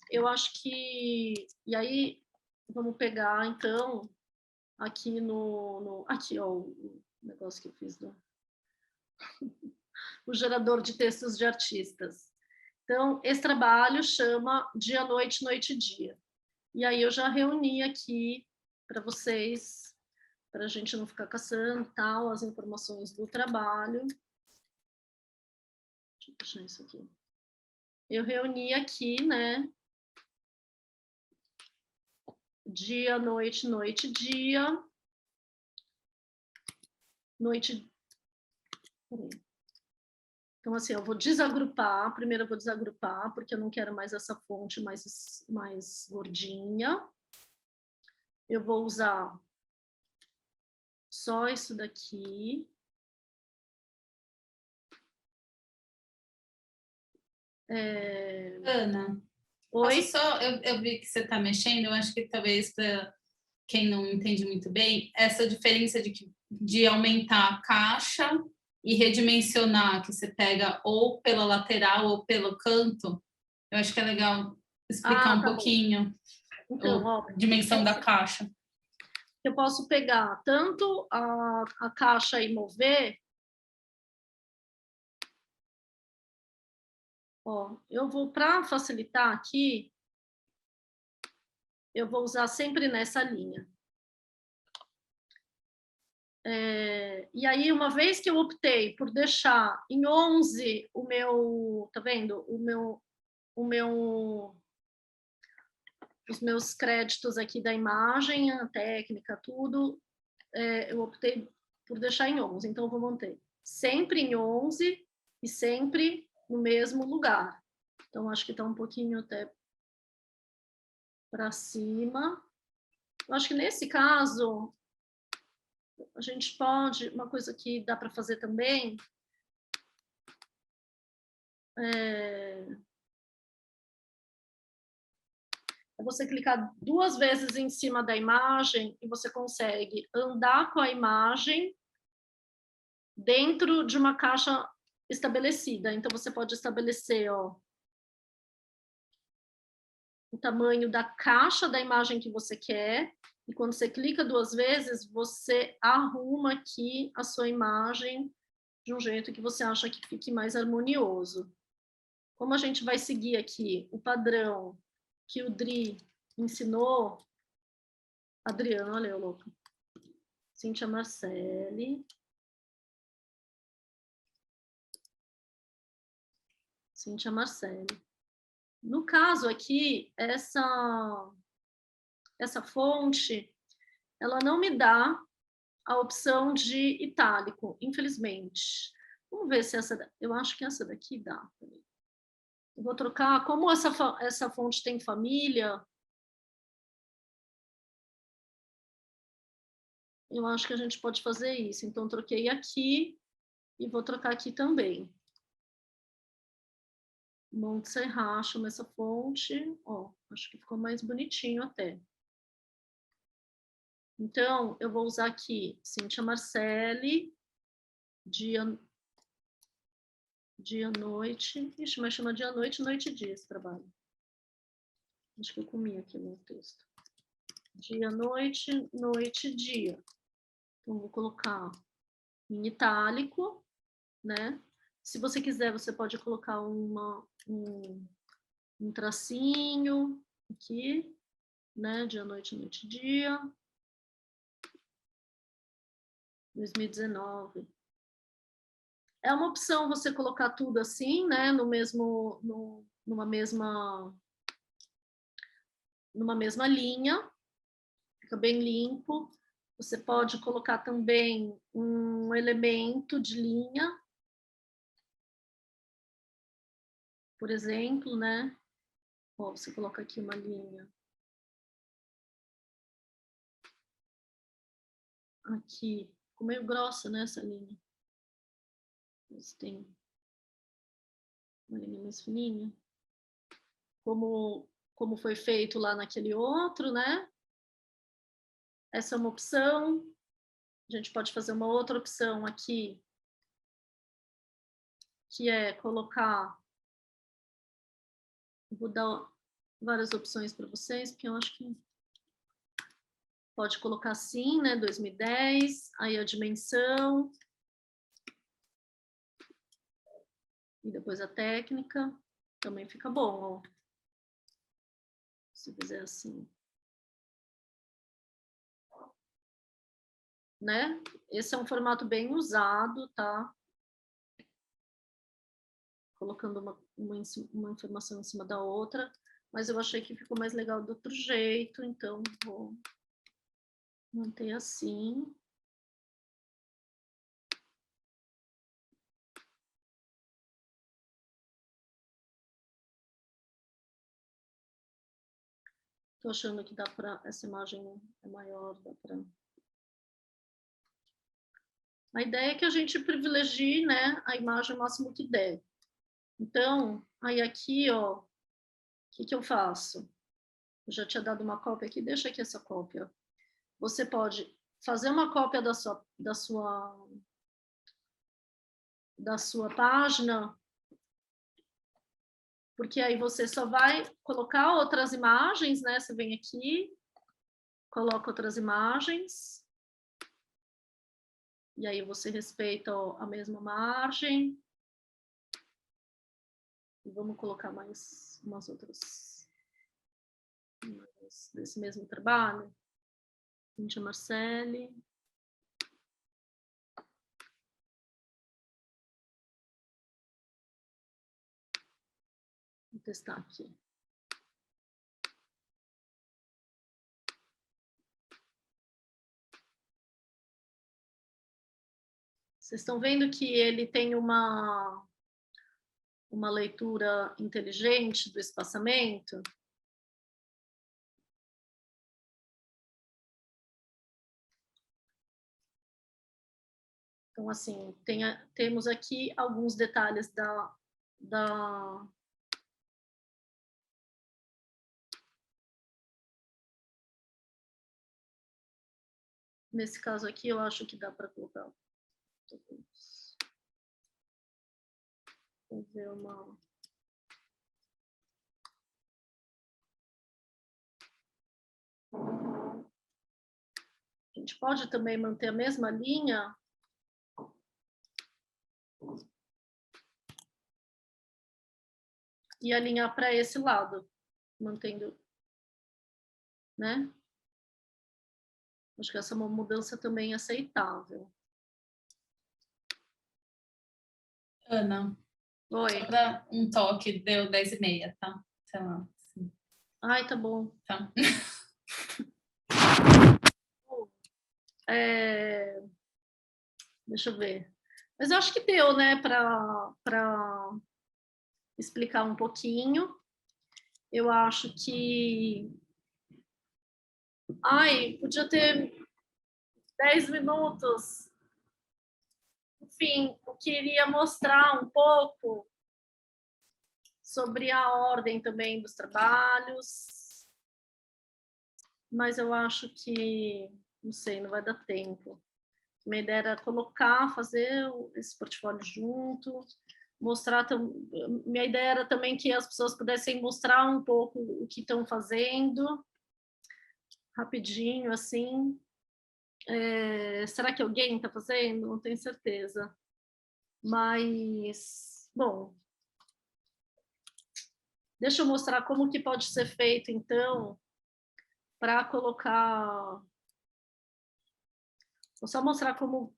Eu acho que... E aí, vamos pegar, então, aqui aqui, ó, o negócio que eu fiz o gerador de textos de artistas. Então, esse trabalho chama Dia, Noite, Noite e Dia. E aí eu já reuni aqui para vocês, para a gente não ficar caçando tal, as informações do trabalho. Deixa eu puxar isso aqui. Eu reuni aqui, né? Dia, noite, noite, dia. Noite... Então, assim, eu vou desagrupar. Primeiro eu vou desagrupar, porque eu não quero mais essa fonte mais gordinha. Eu vou usar só isso daqui. Ana, Oi? eu vi que você está mexendo, eu acho que talvez para quem não entende muito bem, essa diferença de aumentar a caixa e redimensionar, que você pega ou pela lateral ou pelo canto, eu acho que é legal explicar um pouquinho então, a dimensão da caixa. Eu posso pegar tanto a caixa e mover. Ó, eu vou, para facilitar aqui, eu vou usar sempre nessa linha. E aí, uma vez que eu optei por deixar em 11 o meu, tá vendo? Os meus créditos aqui da imagem, a técnica, tudo, eu optei por deixar em 11. Então, eu vou manter sempre em 11 e sempre no mesmo lugar. Então, acho que está um pouquinho até para cima. Eu acho que nesse caso, a gente pode, uma coisa que dá para fazer também, é você clicar 2 vezes em cima da imagem e você consegue andar com a imagem dentro de uma caixa estabelecida. Então, você pode estabelecer, ó, o tamanho da caixa da imagem que você quer, e quando você clica 2 vezes, você arruma aqui a sua imagem de um jeito que você acha que fique mais harmonioso. Como a gente vai seguir aqui o padrão que o Dri ensinou, Adriano, olha eu louco, Cíntia Marcelli, Cíntia Marcelli. No caso aqui, essa fonte, ela não me dá a opção de itálico, infelizmente. Vamos ver se essa... Eu acho que essa daqui dá. Eu vou trocar... Como essa fonte tem família, eu acho que a gente pode fazer isso. Então, troquei aqui e vou trocar aqui também. Monte Serra, chama essa fonte. Ó, acho que ficou mais bonitinho até. Então, eu vou usar aqui Cíntia Marcelli, dia, noite. Ixi, mas chama dia, noite e dia esse trabalho. Acho que eu comi aqui no texto. Dia, noite, dia. Então, vou colocar em itálico, né? Se você quiser, você pode colocar um tracinho aqui, né? Dia, noite, dia. 2019. É uma opção você colocar tudo assim, né? Numa mesma linha, fica bem limpo. Você pode colocar também um elemento de linha, por exemplo, né? Ó, você coloca aqui uma linha. Aqui, ficou meio grossa, né, essa linha. Mas tem uma linha mais fininha. Como foi feito lá naquele outro, né? Essa é uma opção. A gente pode fazer uma outra opção aqui, que é colocar... Vou dar várias opções para vocês, porque eu acho que pode colocar assim, né? 2010, aí a dimensão. E depois a técnica. Também fica bom, ó. Se fizer assim. Né? Esse é um formato bem usado, tá? Colocando uma informação em cima da outra, mas eu achei que ficou mais legal do outro jeito, então vou manter assim. Tô achando que dá para... Essa imagem é maior, dá para... A ideia é que a gente privilegie, né, a imagem o máximo que der. Então, aí aqui, ó, o que eu faço? Eu já tinha dado uma cópia aqui, deixa aqui essa cópia. Você pode fazer uma cópia da sua página, porque aí você só vai colocar outras imagens, né? Você vem aqui, coloca outras imagens, e aí você respeita a mesma margem. E vamos colocar mais umas outras desse mesmo trabalho. Cíntia Marcelli. testar aqui. Vocês estão vendo que ele tem uma leitura inteligente do espaçamento? Então, assim, temos aqui alguns detalhes Nesse caso aqui, eu acho que dá para colocar. Vou ver uma... A gente pode também manter a mesma linha. E alinhar para esse lado, mantendo, né? Acho que essa é uma mudança também aceitável. Ana, Oi. só dar um toque, deu 10h30, tá? Sei lá. Assim. Ai, tá bom. Tá. Deixa eu ver. Mas eu acho que deu, né, para explicar um pouquinho. Eu acho que... Ai, podia ter 10 minutos. Enfim, eu queria mostrar um pouco sobre a ordem também dos trabalhos, mas eu acho que, não sei, não vai dar tempo. Minha ideia era colocar, fazer esse portfólio junto, mostrar... Minha ideia era também que as pessoas pudessem mostrar um pouco o que estão fazendo, rapidinho, assim. Será que alguém está fazendo? Não tenho certeza. Mas, bom, deixa eu mostrar como que pode ser feito, então, para colocar... Vou só mostrar como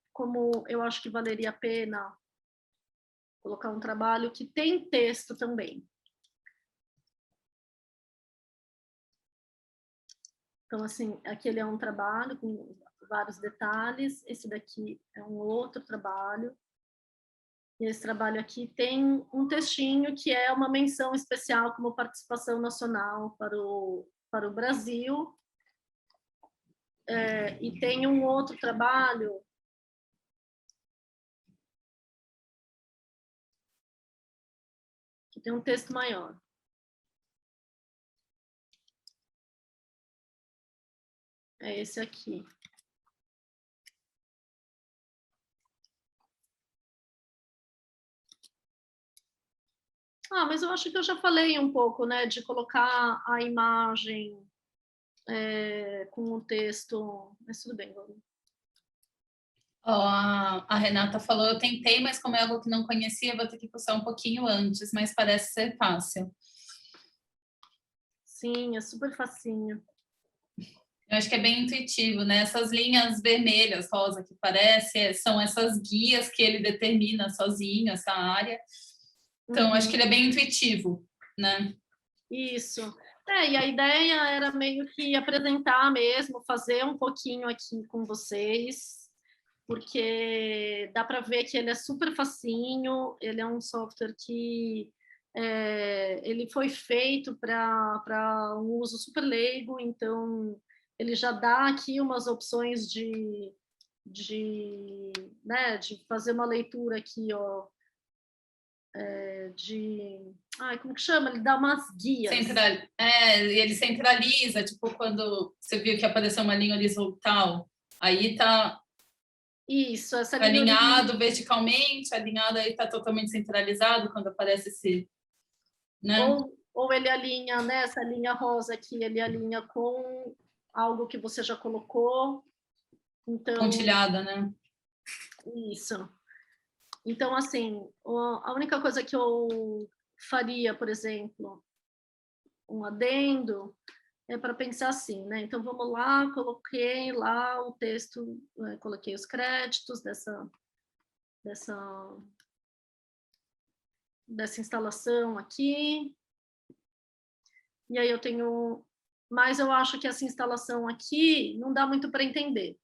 eu acho que valeria a pena colocar um trabalho que tem texto também. Então, assim, aquele é um trabalho com vários detalhes, esse daqui é um outro trabalho, e esse trabalho aqui tem um textinho que é uma menção especial como participação nacional para o Brasil, e tem um outro trabalho que tem um texto maior. É esse aqui. Mas eu acho que eu já falei um pouco, né, de colocar a imagem com o texto, mas tudo bem, vamos. A Renata falou, eu tentei, mas como é algo que não conhecia, vou ter que postar um pouquinho antes, mas parece ser fácil. Sim, é super facinho. Eu acho que é bem intuitivo, né? Essas linhas vermelhas, rosa, que parece, são essas guias que ele determina sozinho, essa área. Então, acho que ele é bem intuitivo, né? Isso. E a ideia era meio que apresentar mesmo, fazer um pouquinho aqui com vocês, porque dá para ver que ele é super facinho, ele é um software que ele foi feito para um uso super leigo, então ele já dá aqui umas opções de fazer uma leitura aqui, ó, como que chama? Ele dá umas guias. Ele centraliza, tipo, quando você viu que apareceu uma linha horizontal, aí tá isso, essa alinhado verticalmente, alinhado aí tá totalmente centralizado quando aparece esse, né? Ou ele alinha, né, essa linha rosa aqui, ele alinha com algo que você já colocou. Então, pontilhada, né? Isso. Então, assim, a única coisa que eu faria, por exemplo, um adendo, é para pensar assim, né? Então, vamos lá, coloquei lá o texto, coloquei os créditos dessa instalação aqui. E aí eu tenho... Mas eu acho que essa instalação aqui não dá muito para entender.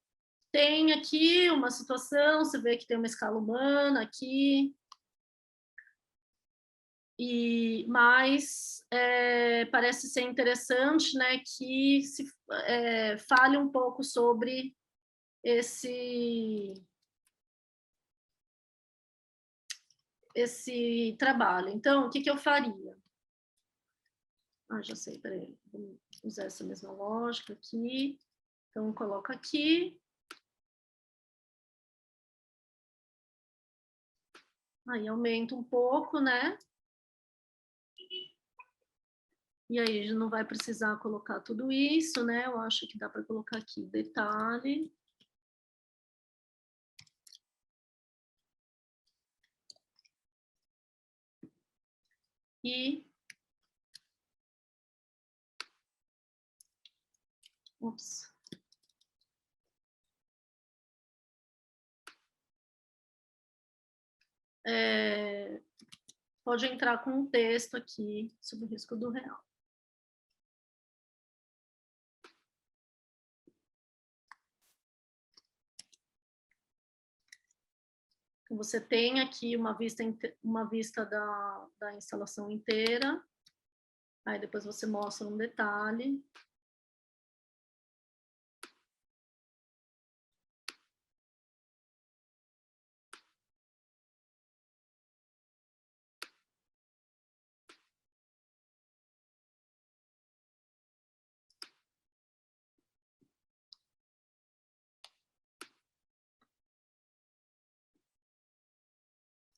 Tem aqui uma situação, você vê que tem uma escala humana aqui, mas parece ser interessante, né, que se fale um pouco sobre esse trabalho. Então, o que eu faria? Já sei, peraí, vou usar essa mesma lógica aqui. Então, coloco aqui. Aí aumenta um pouco, né? E aí não vai precisar colocar tudo isso, né? Eu acho que dá para colocar aqui detalhe. E... Ups. Pode entrar com um texto aqui sobre o risco do real. Então, você tem aqui uma vista da instalação inteira. Aí depois você mostra um detalhe.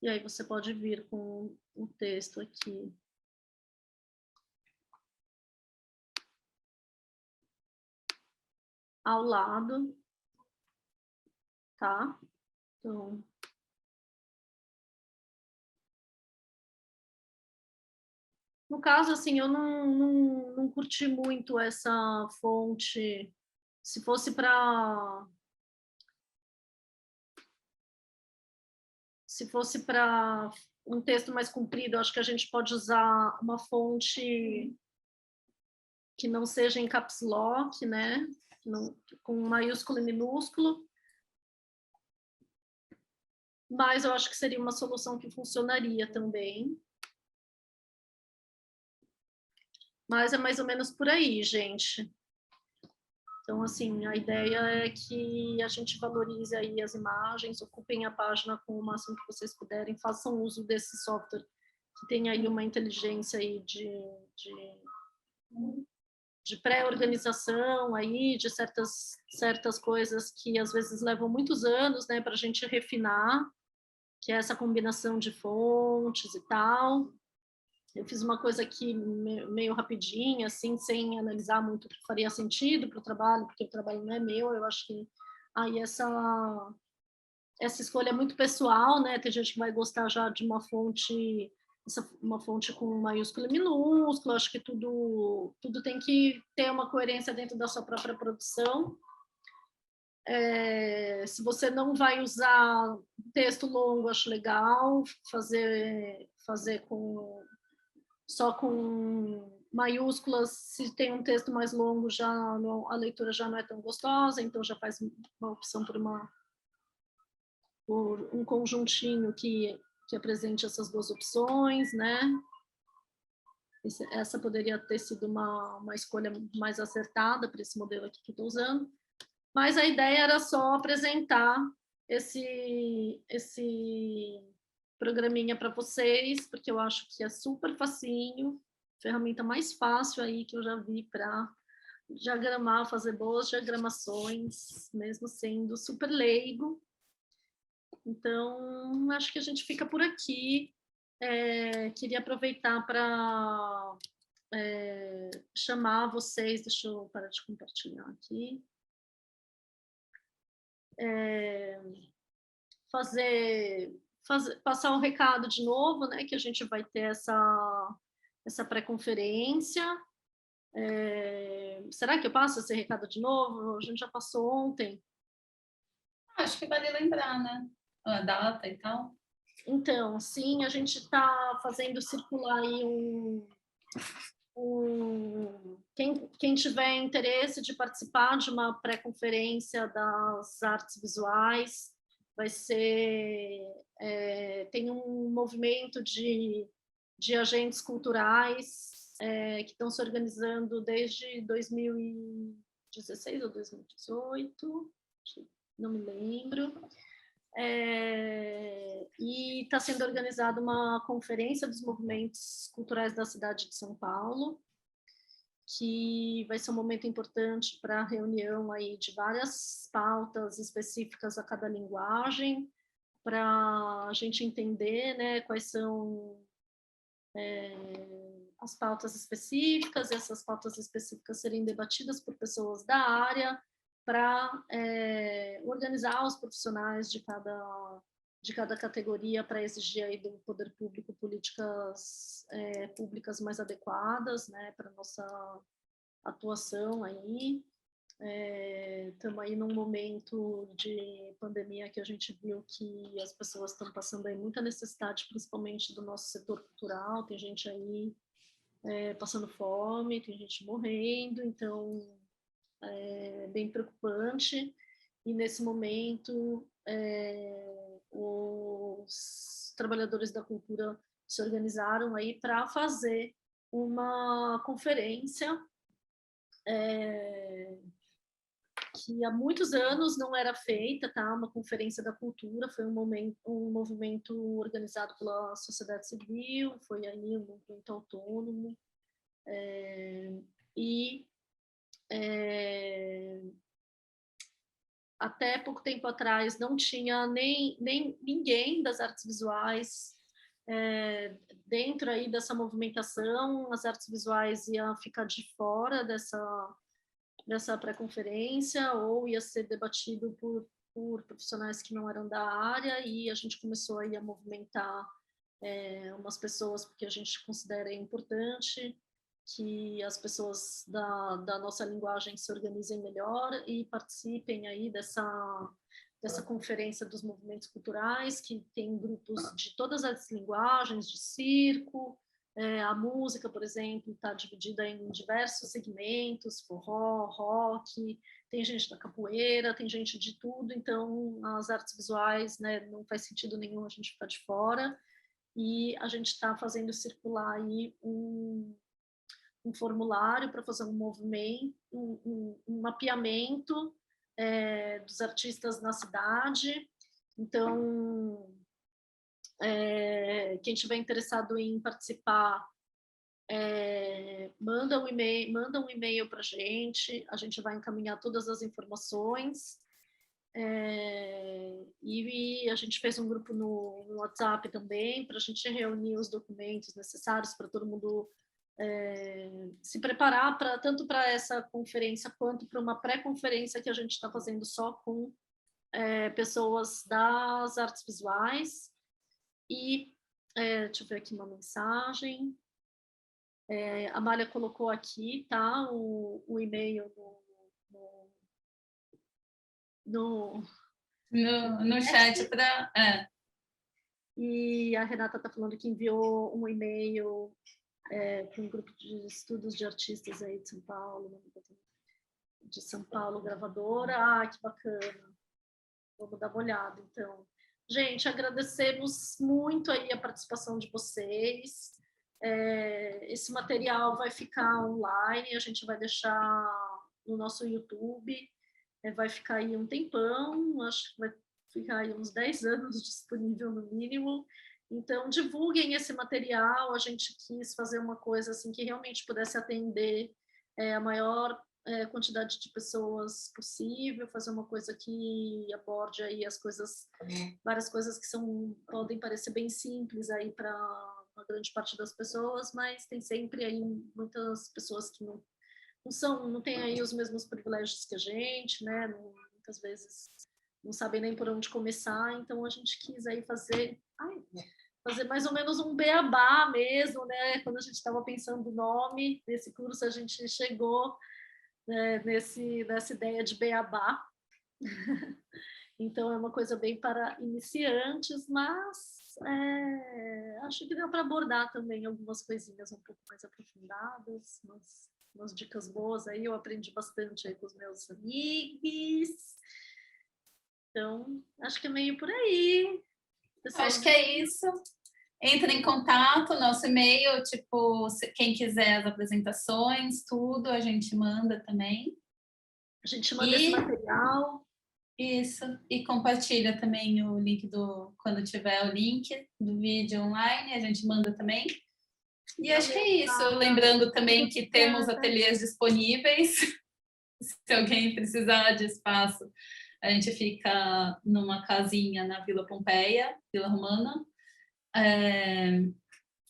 E aí você pode vir com o texto aqui. Ao lado, tá? Então, no caso, assim, eu não curti muito essa fonte. Se fosse para um texto mais comprido, acho que a gente pode usar uma fonte que não seja em caps lock, né? Não, com maiúsculo e minúsculo. Mas eu acho que seria uma solução que funcionaria também. Mas é mais ou menos por aí, gente. Então, assim, a ideia é que a gente valorize aí as imagens, ocupem a página com o máximo que vocês puderem, façam uso desse software que tem aí uma inteligência aí de pré-organização aí, de certas coisas que às vezes levam muitos anos, né, para a gente refinar, que é essa combinação de fontes e tal. Eu fiz uma coisa aqui meio rapidinha, assim, sem analisar muito o que faria sentido para o trabalho, porque o trabalho não é meu. Eu acho que aí essa escolha é muito pessoal, né? Tem gente que vai gostar já de uma fonte com maiúsculo e minúsculo. Acho que tudo tem que ter uma coerência dentro da sua própria produção. Se você não vai usar texto longo, acho legal fazer só com maiúsculas. Se tem um texto mais longo, a leitura já não é tão gostosa, então já faz uma opção por um conjuntinho que apresente essas duas opções, né? Essa poderia ter sido uma escolha mais acertada para esse modelo aqui que eu estou usando. Mas a ideia era só apresentar esse programinha para vocês, porque eu acho que é super facinho, ferramenta mais fácil aí que eu já vi para diagramar, fazer boas diagramações, mesmo sendo super leigo. Então, acho que a gente fica por aqui. Queria aproveitar para chamar vocês, deixa eu parar de compartilhar aqui. Passar um recado de novo, né, que a gente vai ter essa pré-conferência. Será que eu passo esse recado de novo? A gente já passou ontem. Acho que vale lembrar, né? A data e tal. Então, sim, a gente está fazendo circular aí Quem tiver interesse de participar de uma pré-conferência das artes visuais, vai ser... tem um movimento de agentes culturais que estão se organizando desde 2016 ou 2018, não me lembro. E está sendo organizada uma conferência dos movimentos culturais da cidade de São Paulo, que vai ser um momento importante para a reunião aí de várias pautas específicas a cada linguagem, para a gente entender, né, quais são as pautas específicas, e essas pautas específicas serem debatidas por pessoas da área, para organizar os profissionais de cada categoria para exigir aí do poder público políticas públicas mais adequadas, né, para nossa atuação aí. Estamos aí num momento de pandemia que a gente viu que as pessoas estão passando aí muita necessidade, principalmente do nosso setor cultural. Tem gente aí passando fome, tem gente morrendo, então é bem preocupante. E nesse momento os trabalhadores da cultura se organizaram aí para fazer uma conferência que há muitos anos não era feita, tá? Uma conferência da cultura, foi um movimento organizado pela sociedade civil, foi aí um movimento autônomo, e até pouco tempo atrás não tinha nem ninguém das artes visuais dentro aí dessa movimentação. As artes visuais iam ficar de fora dessa pré-conferência, ou ia ser debatido por profissionais que não eram da área, e a gente começou aí a movimentar umas pessoas, porque a gente considera importante que as pessoas da nossa linguagem se organizem melhor e participem aí dessa conferência dos movimentos culturais, que tem grupos de todas as linguagens, de circo, a música, por exemplo, está dividida em diversos segmentos, forró, rock, tem gente da capoeira, tem gente de tudo, então as artes visuais, né, não faz sentido nenhum a gente ficar de fora, e a gente está fazendo circular aí um formulário para fazer um movimento, um mapeamento dos artistas na cidade. Então, quem estiver interessado em participar, manda um e-mail para a gente vai encaminhar todas as informações. E a gente fez um grupo no WhatsApp também, para a gente reunir os documentos necessários para todo mundo se preparar tanto para essa conferência quanto para uma pré-conferência que a gente está fazendo só com pessoas das artes visuais. E deixa eu ver aqui uma mensagem. A Amália colocou aqui, tá, o e-mail no chat para... E a Renata está falando que enviou um e-mail para um grupo de estudos de artistas aí de São Paulo, gravadora. Que bacana. Vamos dar uma olhada, então. Gente, agradecemos muito aí a participação de vocês. Esse material vai ficar online, a gente vai deixar no nosso YouTube, vai ficar aí um tempão, acho que vai ficar aí uns 10 anos disponível no mínimo. Então, divulguem esse material. A gente quis fazer uma coisa assim que realmente pudesse atender a maior quantidade de pessoas possível, fazer uma coisa que aborde aí várias coisas que podem parecer bem simples aí para uma grande parte das pessoas, mas tem sempre aí muitas pessoas que não têm aí os mesmos privilégios que a gente, né? Muitas vezes não sabem nem por onde começar, então a gente quis aí fazer mais ou menos um beabá mesmo, né? Quando a gente estava pensando o nome desse curso, a gente chegou nessa ideia de beabá. Então é uma coisa bem para iniciantes, mas acho que deu para abordar também algumas coisinhas um pouco mais aprofundadas, umas dicas boas aí, eu aprendi bastante aí com os meus amigos. Então, acho que é meio por aí. Pessoal, acho que é isso. Entra em contato, nosso e-mail, tipo, quem quiser as apresentações, tudo, a gente manda também. A gente manda esse material. Isso, e compartilha também o link quando tiver o link do vídeo online, a gente manda também. E acho que é isso. Lembrando também que temos ateliês disponíveis. Se alguém precisar de espaço, a gente fica numa casinha na Vila Pompeia, Vila Romana.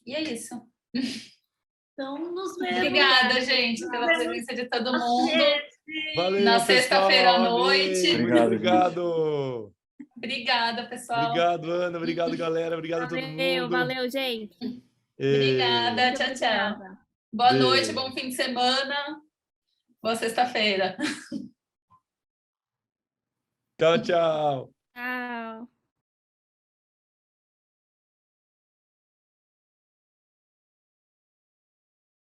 E é isso. Então, nos vemos. Obrigada, gente, pela presença de todo mundo. Valeu, na sexta-feira à noite. Obrigado. Obrigada, pessoal. Obrigado, Ana. Obrigado, galera. Obrigado a todo mundo. Valeu, gente. Obrigada. Tchau, tchau. Boa noite, bom fim de semana. Boa sexta-feira. Tchau, tchau.